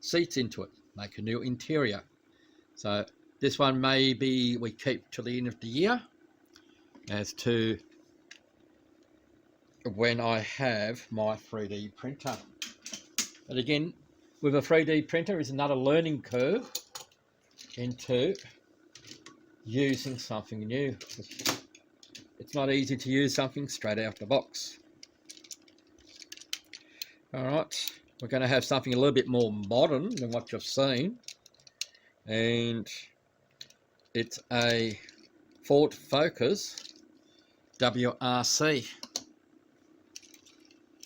seats into it, make a new interior. So this one maybe we keep till the end of the year as to when I have my 3D printer. But again, with a 3D printer is another learning curve into using something new. It's not easy to use something straight out the box. Alright, we're going to have something a little bit more modern than what you've seen, and it's a Ford Focus WRC.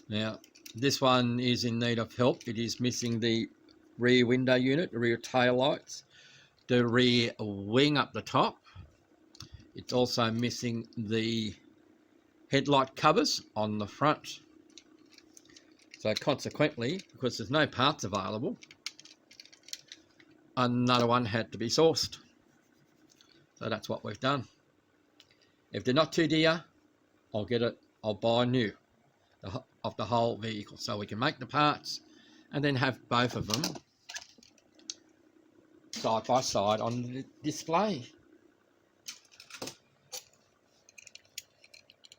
Now this one is in need of help. It is missing the rear window unit, the rear tail lights, the rear wing up the top. It's also missing the headlight covers on the front. So consequently, because there's no parts available, another one had to be sourced. So that's what we've done. If they're not too dear, I'll buy new of the whole vehicle so we can make the parts and then have both of them side by side on the display.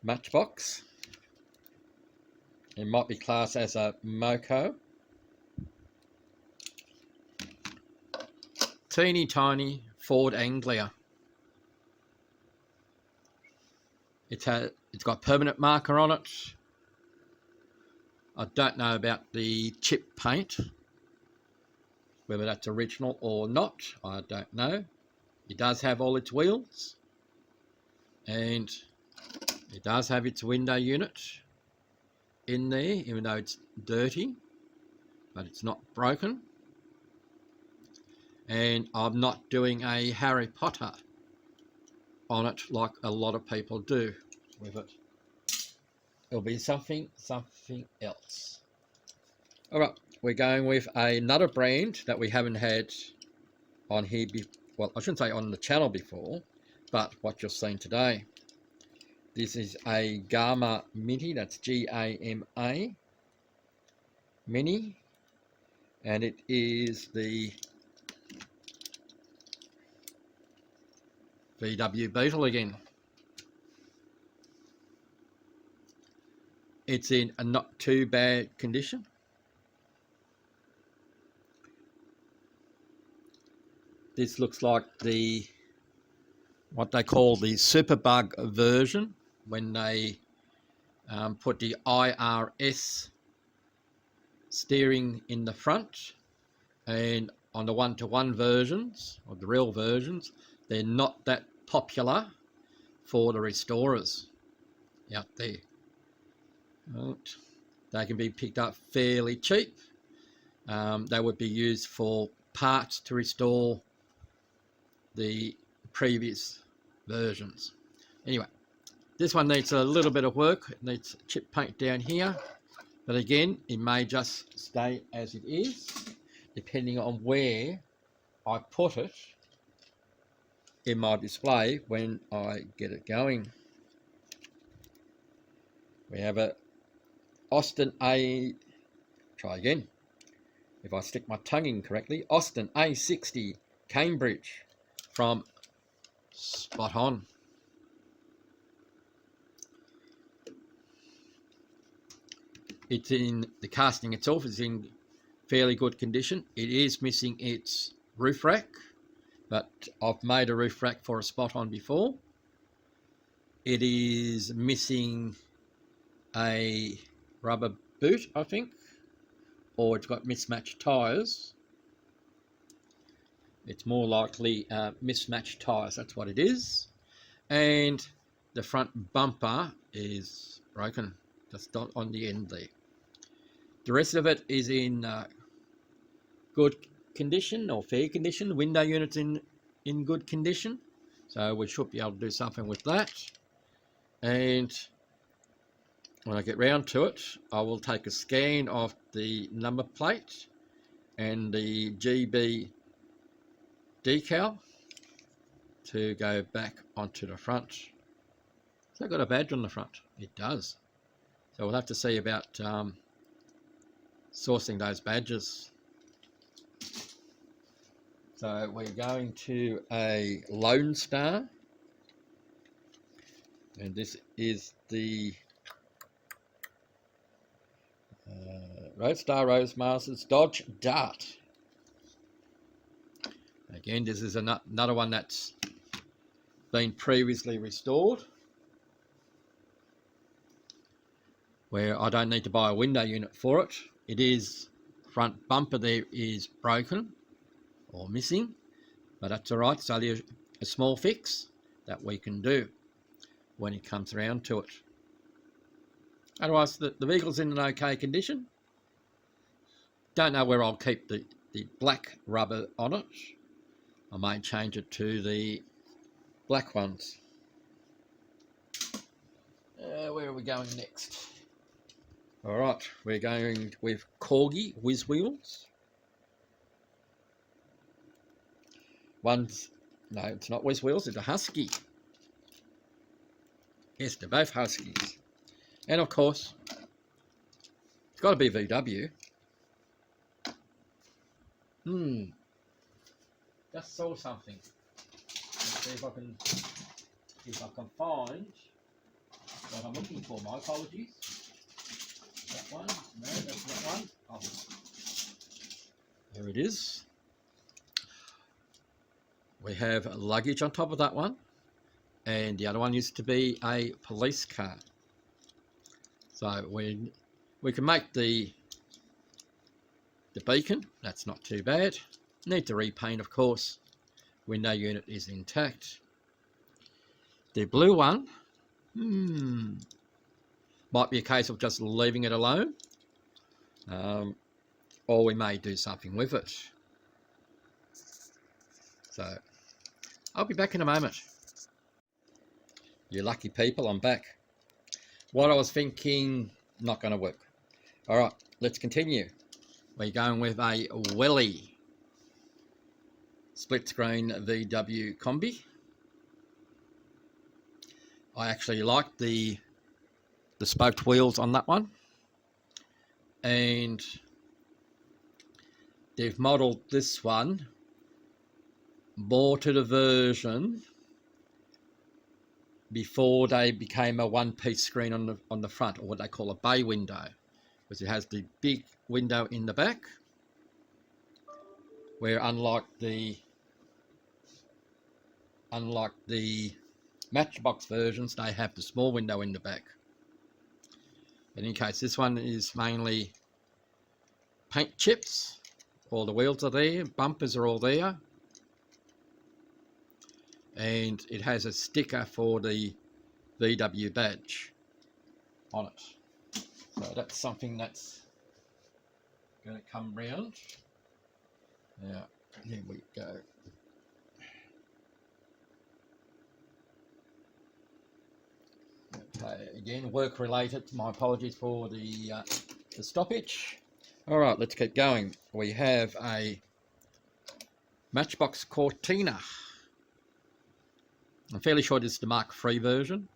Matchbox. It might be classed as a Moco. Teeny tiny Ford Anglia. It's got permanent marker on it. I don't know about the chip paint, whether that's original or not, I don't know. It does have all its wheels, and it does have its window unit in there, even though it's dirty, but it's not broken. And I'm not doing a Harry Potter on it like a lot of people do with it. It'll be something else. All right, we're going with another brand that we haven't had on here well, I shouldn't say on the channel before, but what you're seeing today. This is a Gamma Minty, that's G-A-M-A, Mini, and it is the VW Beetle again. It's in a not too bad condition. This looks like what they call the Superbug version, when they put the IRS steering in the front, and on the one-to-one versions, or the real versions, they're not that popular for the restorers out there. Right. They can be picked up fairly cheap. They would be used for parts to restore the previous versions. Anyway, this one needs a little bit of work. It needs chip paint down here, but again, it may just stay as it is, depending on where I put it in my display when I get it going. We have a Austin try again, if I stick my tongue in correctly, Austin A60 Cambridge from Spot On. It's in, the casting itself is in fairly good condition. It is missing its roof rack, but I've made a roof rack for a Spot On before. It is missing a rubber boot, I think, or it's got mismatched tyres. It's more likely mismatched tyres, that's what it is. And the front bumper is broken, just on the end there. The rest of it is in good condition, or fair condition. The window unit's in good condition, so we should be able to do something with that. And when I get round to it, I will take a scan of the number plate and the GB decal to go back onto the front. So I've got a badge on the front. It does. So we'll have to see about sourcing those badges. So we're going to a Lone Star, and this is the Roadstar Roadmasters Dodge Dart. Again, this is another one that's been previously restored, where I don't need to buy a window unit for it. It is, front bumper there is broken or missing, but that's all right. It's only a small fix that we can do when it comes around to it. Otherwise, the vehicle's in an okay condition. Don't know where I'll keep the black rubber on it. I may change it to the black ones. Where are we going next? All right, we're going with Corgi Whiz Wheels. One's, no, it's not Whiz Wheels, it's a Husky. Yes, they're both Huskies. And of course, it's got to be VW. Just saw something. Let's see if I can find what I'm looking for. My apologies. That one? No, that's not one. Oh. There it is. We have luggage on top of that one, and the other one used to be a police car. So we can make the beacon. That's not too bad. Need to repaint, of course. Window unit is intact. The blue one, might be a case of just leaving it alone, or we may do something with it. So I'll be back in a moment. You lucky people, I'm back. What I was thinking, not going to work. All right, let's continue. We're going with a Welly split screen VW Combi. I actually like the spoked wheels on that one, and they've modelled this one more to the version before they became a one-piece screen on the front, or what they call a bay window, because it has the big window in the back, where unlike the Matchbox versions, they have the small window in the back. But in case, this one is mainly paint chips. All the wheels are there, bumpers are all there, and it has a sticker for the VW badge on it. So that's something that's going to come round. Now, here we go. Okay, again, work related. My apologies for the stoppage. All right, let's keep going. We have a Matchbox Cortina. I'm fairly sure this is the Mark III version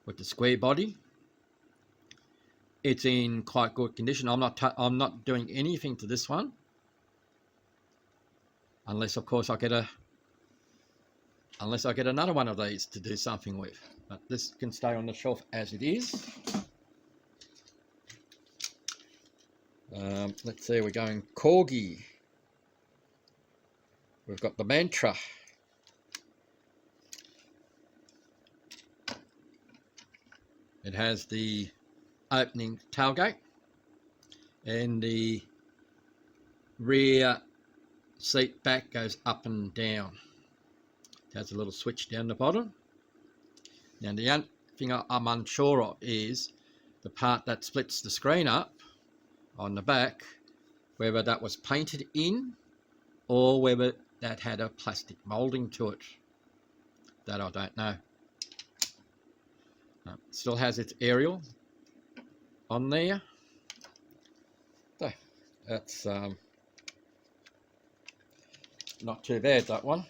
with the square body. It's in quite good condition. I'm not doing anything to this one, unless of course I get another one of these to do something with. But this can stay on the shelf as it is. Let's see, we're going Corgi. We've got the Mantra. It has the opening tailgate, and the rear seat back goes up and down. It has a little switch down the bottom. Now the only thing I'm unsure of is the part that splits the screen up on the back, whether that was painted in or whether that had a plastic moulding to it. That I don't know. Still has its aerial on there. So that's not too bad, that one.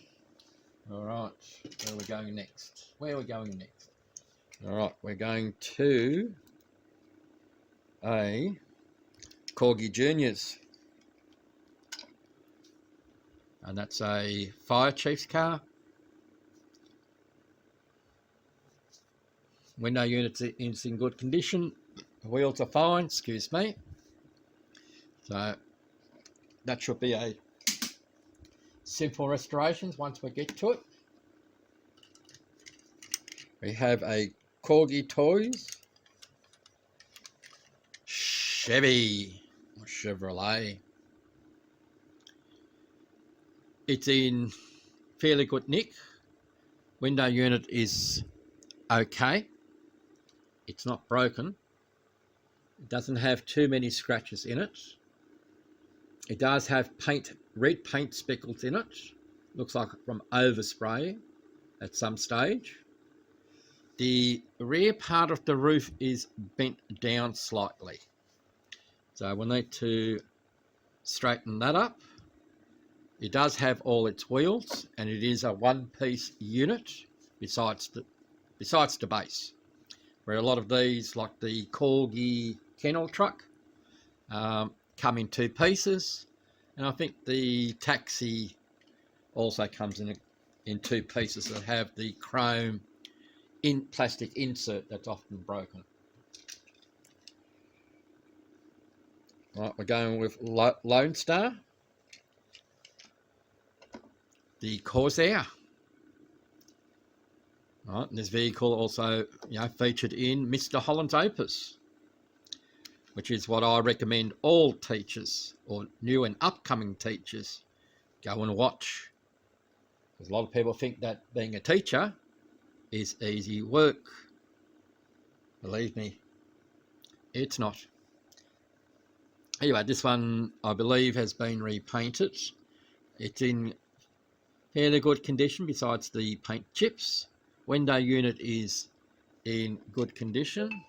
All right, where are we going next? All right, we're going to a Corgi Juniors, and that's a Fire Chief's car. Window unit is in good condition. The wheels are fine, excuse me. So that should be a simple restorations once we get to it. We have a Corgi Toys Chevrolet. It's in fairly good nick. Window unit is okay. It's not broken. It doesn't have too many scratches in it. It does have red paint speckles in it. Looks like from overspray at some stage. The rear part of the roof is bent down slightly, so we'll need to straighten that up. It does have all its wheels, and it is a one-piece unit besides the base, where a lot of these, like the Corgi kennel truck, come in two pieces, and I think the taxi also comes in two pieces that have the chrome plastic insert that's often broken. Right, we're going with Lone Star, the Corsair. Right, and this vehicle also, featured in Mr. Holland's Opus, which is what I recommend all teachers or new and upcoming teachers go and watch. Because a lot of people think that being a teacher is easy work. Believe me, it's not. Anyway, this one I believe has been repainted. It's in fairly good condition besides the paint chips. Window unit is in good condition.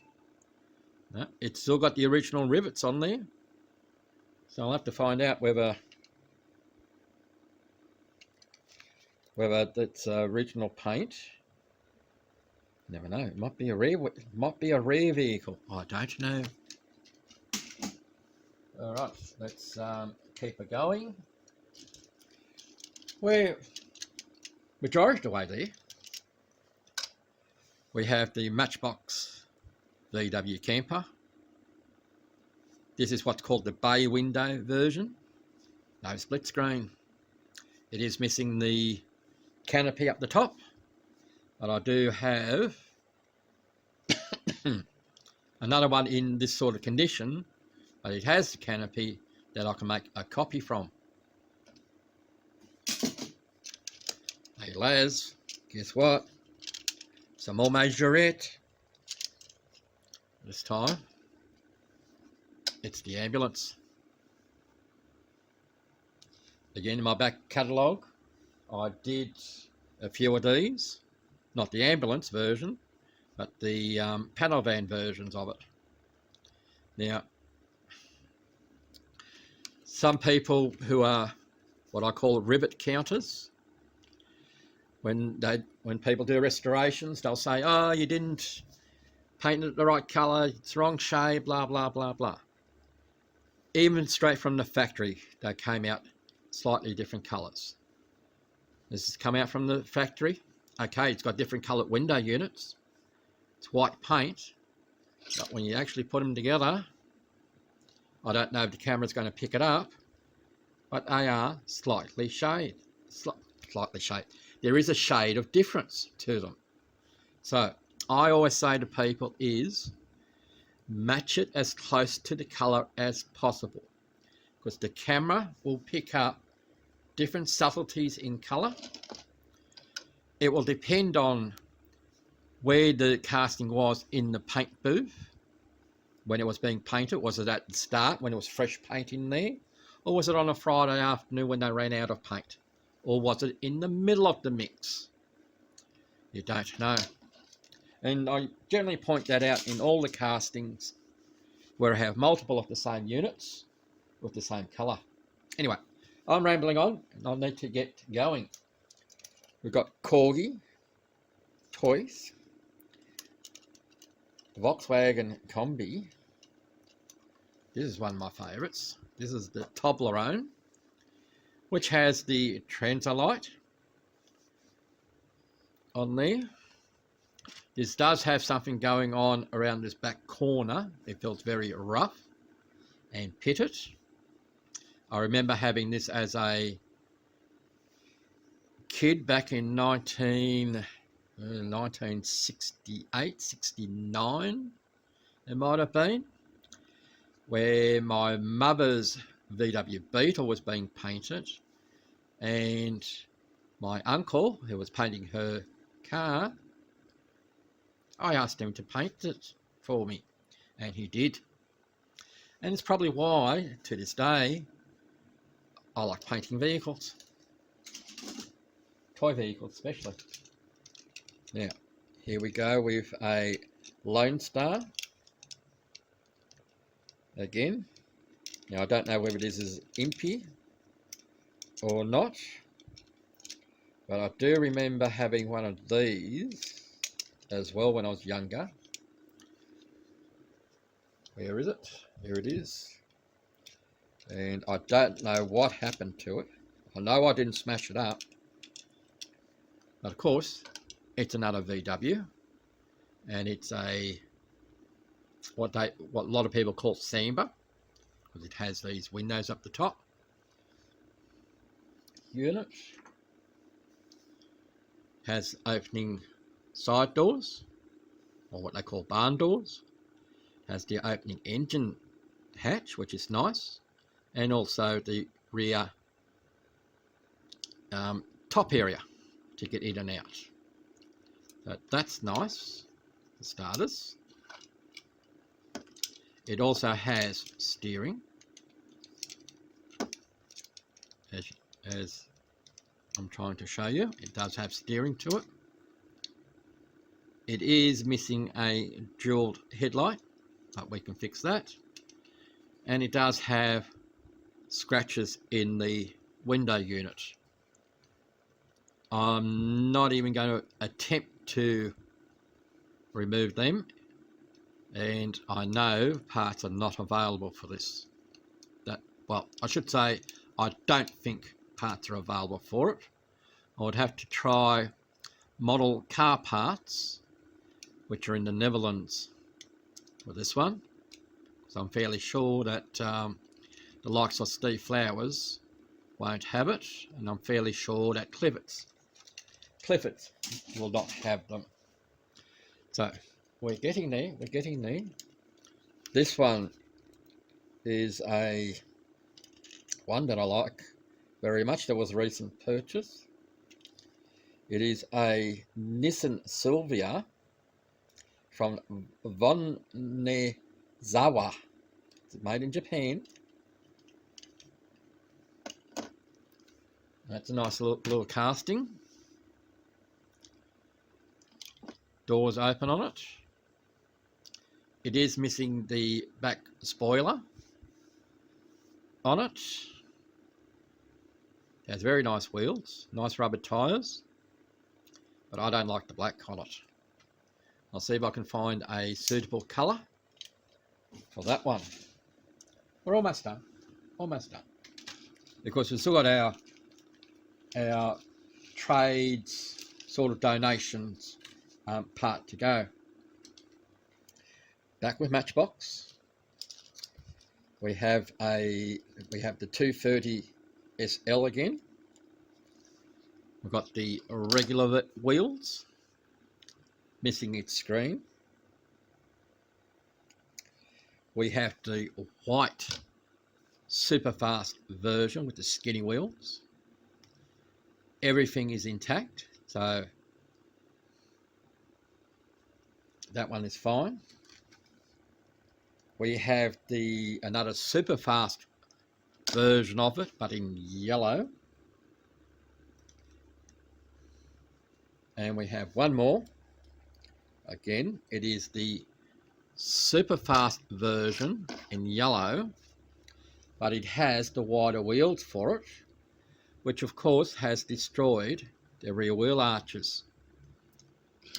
It's still got the original rivets on there, so I'll have to find out whether that's original paint. Never know. It might be a rare vehicle. I don't know. All right, let's keep it going. We're majority of the way there. We have the Matchbox VW camper. This is what's called the bay window version. No split screen. It is missing the canopy up the top, but I do have another one in this sort of condition, but it has the canopy that I can make a copy from. Hey Laz, guess what? Some more majorette. This time, it's the ambulance. Again, in my back catalogue, I did a few of these. Not the ambulance version, but the panel van versions of it. Now, some people who are what I call rivet counters, when people do restorations, they'll say, oh, you didn't paint it the right colour, it's the wrong shade, blah, blah, blah, blah. Even straight from the factory, they came out slightly different colours. This has come out from the factory. Okay, it's got different coloured window units. It's white paint, but when you actually put them together, I don't know if the camera's going to pick it up, but they are slightly shaded. Slightly shaded. There is a shade of difference to them. So I always say to people is match it as close to the colour as possible, because the camera will pick up different subtleties in colour. It will depend on where the casting was in the paint booth when it was being painted. Was it at the start when it was fresh paint in there, or was it on a Friday afternoon when they ran out of paint, or was it in the middle of the mix? You don't know. And I generally point that out in all the castings where I have multiple of the same units with the same colour. Anyway, I'm rambling on and I need to get going. We've got Corgi toys, the Volkswagen Combi. This is one of my favourites. This is the Toblerone, which has the Transalite on there. This does have something going on around this back corner. It feels very rough and pitted. I remember having this as a kid back in 1968, 69, it might have been, where my mother's VW Beetle was being painted, and my uncle, who was painting her car, I asked him to paint it for me, and he did. And it's probably why, to this day, I like painting vehicles. Toy vehicles especially. Now, here we go with a Lone Star. Again. Now, I don't know whether this is Impy or not, but I do remember having one of these as well when I was younger. Where is it? Here it is. And I don't know what happened to it. I know I didn't smash it up. But of course, it's another VW. And it's a what a lot of people call Samba, because it has these windows up the top. Unit has opening side doors, or what they call barn doors. Has the opening engine hatch, which is nice, and also the rear top area to get in and out. So that's nice for starters. It also has steering, as I'm trying to show you. It does have steering to it. It is missing a dual headlight, but we can fix that. And it does have scratches in the window unit. I'm not even going to attempt to remove them, and I know parts are not available for this. well, I should say I don't think parts are available for it. I would have to try model car parts, which are in the Netherlands for this one. So I'm fairly sure that the likes of Steve Flowers won't have it, and I'm fairly sure that Clifford's will not have them. So we're getting there, This one is a one that I like very much. That was a recent purchase. It is a Nissan Silvia from Vonnezawa. It's made in Japan. That's a nice little casting. Doors open on it. It is missing the back spoiler on it. It has very nice wheels, nice rubber tyres, but I don't like the black on it. I'll see if I can find a suitable colour for that one. We're almost done, because we've still got our trades sort of donations part to go. Back with Matchbox, we have the 230 SL again. We've got the regular wheels, missing its screen. We have the white super fast version with the skinny wheels. Everything is intact, so that one is fine. We have another super fast version of it, but in yellow. And we have one more. Again, it is the super fast version in yellow, but it has the wider wheels for it, which of course has destroyed the rear wheel arches.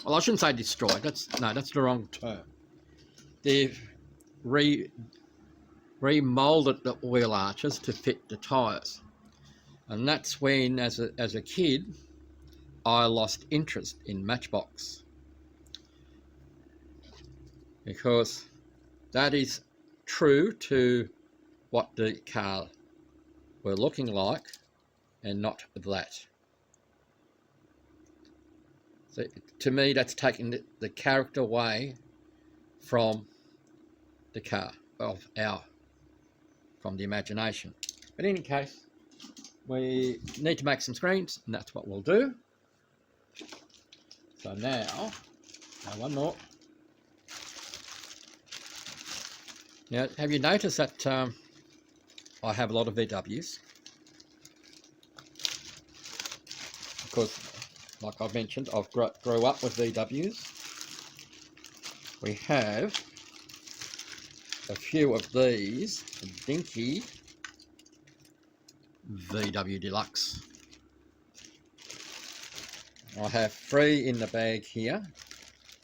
Well, I shouldn't say destroyed, that's the wrong term. They've remolded the wheel arches to fit the tyres, and that's when, as a kid, I lost interest in Matchbox, because that is true to what the car were looking like and not that. So to me, that's taking the character away from the car, from the imagination. But in any case, we need to make some screens, and that's what we'll do. So now one more. Now, have you noticed that I have a lot of VWs? Of course, like I've mentioned, I've grew up with VWs. We have a few of these dinky VW Deluxe. I have 3 in the bag here,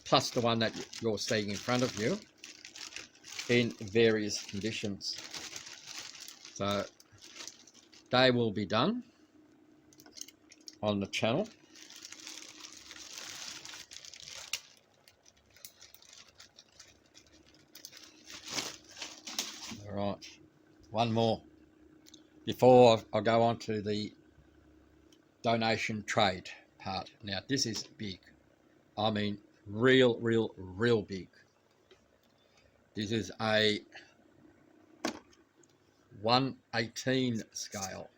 plus the one that you're seeing in front of you, in various conditions. So they will be done on the channel. All right, one more before I go on to the donation trade part. Now this is big. I mean real big. This is a 1/18 scale.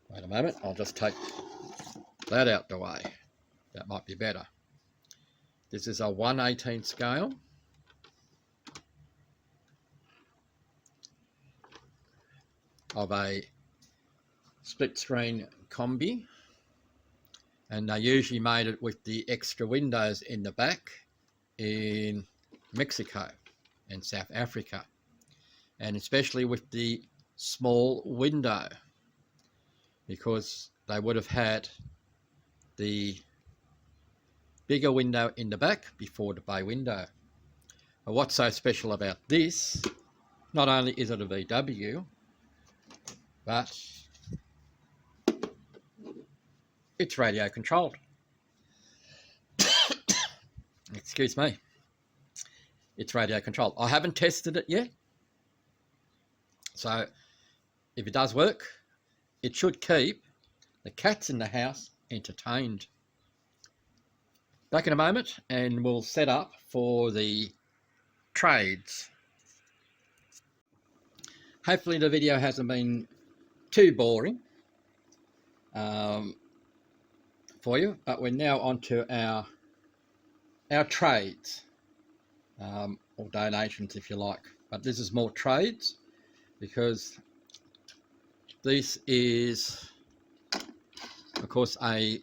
Wait a moment, I'll just take that out the way. That might be better. This is a 1/18 scale. Of a split screen combi, and they usually made it with the extra windows in the back in Mexico and South Africa, and especially with the small window, because they would have had the bigger window in the back before the bay window. But what's so special about this not only is it a VW, but it's radio controlled. Excuse me. It's radio controlled. I haven't tested it yet. So if it does work, it should keep the cats in the house entertained. Back in a moment, and we'll set up for the trades. Hopefully the video hasn't been too boring for you, but we're now on to our trades, or donations if you like. But this is more trades, because this is, of course, a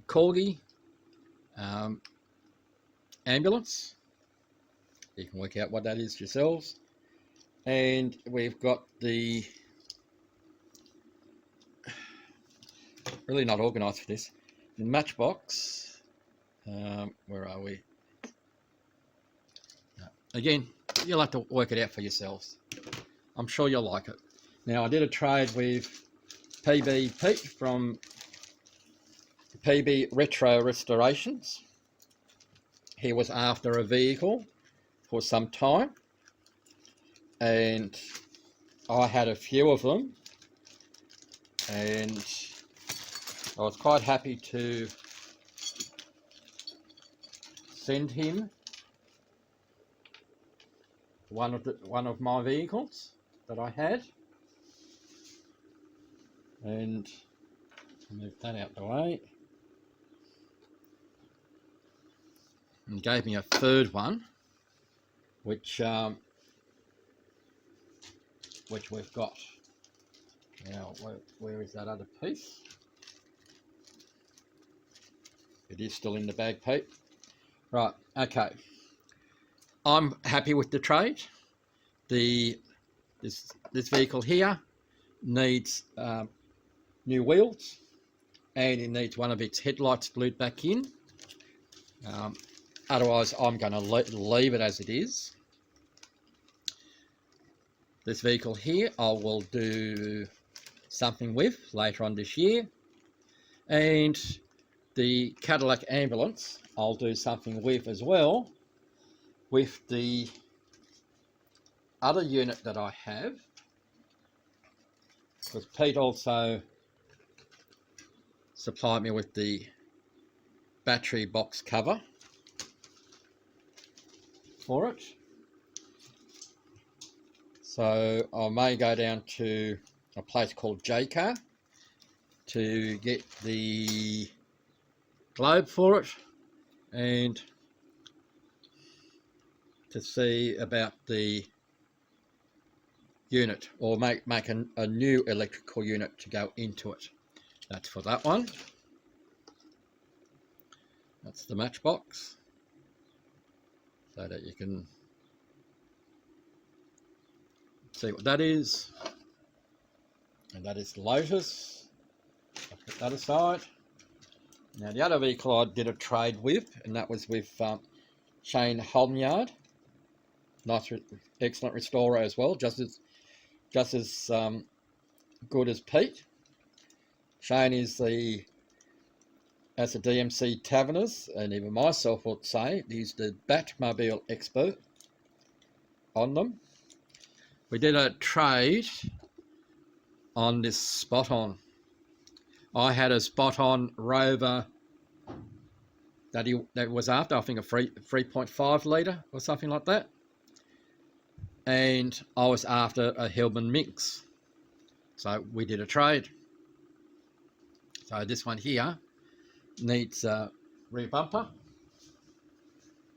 Corgi ambulance. You can work out what that is yourselves. And we've got the, really not organised for this, the Matchbox. Where are we? Again, you'll have to work it out for yourselves. I'm sure you'll like it. Now, I did a trade with PB Pete from PB Retro Restorations. He was after a vehicle for some time, and I had a few of them, and I was quite happy to send him one of my vehicles that I had, and move that out the way. And gave me a third one, which we've got. Now, where is that other piece? It is still in the bag, Pete. Right, okay. I'm happy with the trade. This vehicle here needs new wheels, and it needs one of its headlights glued back in. Otherwise, I'm going to leave it as it is. This vehicle here, I will do something with later on this year. And the Cadillac ambulance, I'll do something with as well, with the other unit that I have. Because Pete also supplied me with the battery box cover for it. So I may go down to a place called Jaycar to get the globe for it, and to see about the unit, or make a new electrical unit to go into it. That's for that one. That's the Matchbox, so that you can see what that is. And that is the Lotus. I'll put that aside. Now, the other vehicle I did a trade with, and that was with Shane Holmyard. Nice, excellent restorer as well, just as good as Pete. Shane is as the DMC Taverners, and even myself would say, he's the Batmobile expert on them. We did a trade on this Spot-On. I had a Spot-On Rover that was after, I think, a 3.5 litre or something like that. And I was after a Hillman Minx. So we did a trade. So this one here needs a rear bumper,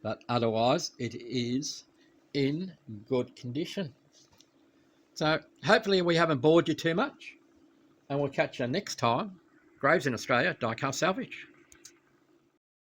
but otherwise it is in good condition. So hopefully we haven't bored you too much, and we'll catch you next time. Graves in Australia, Diecast Salvage.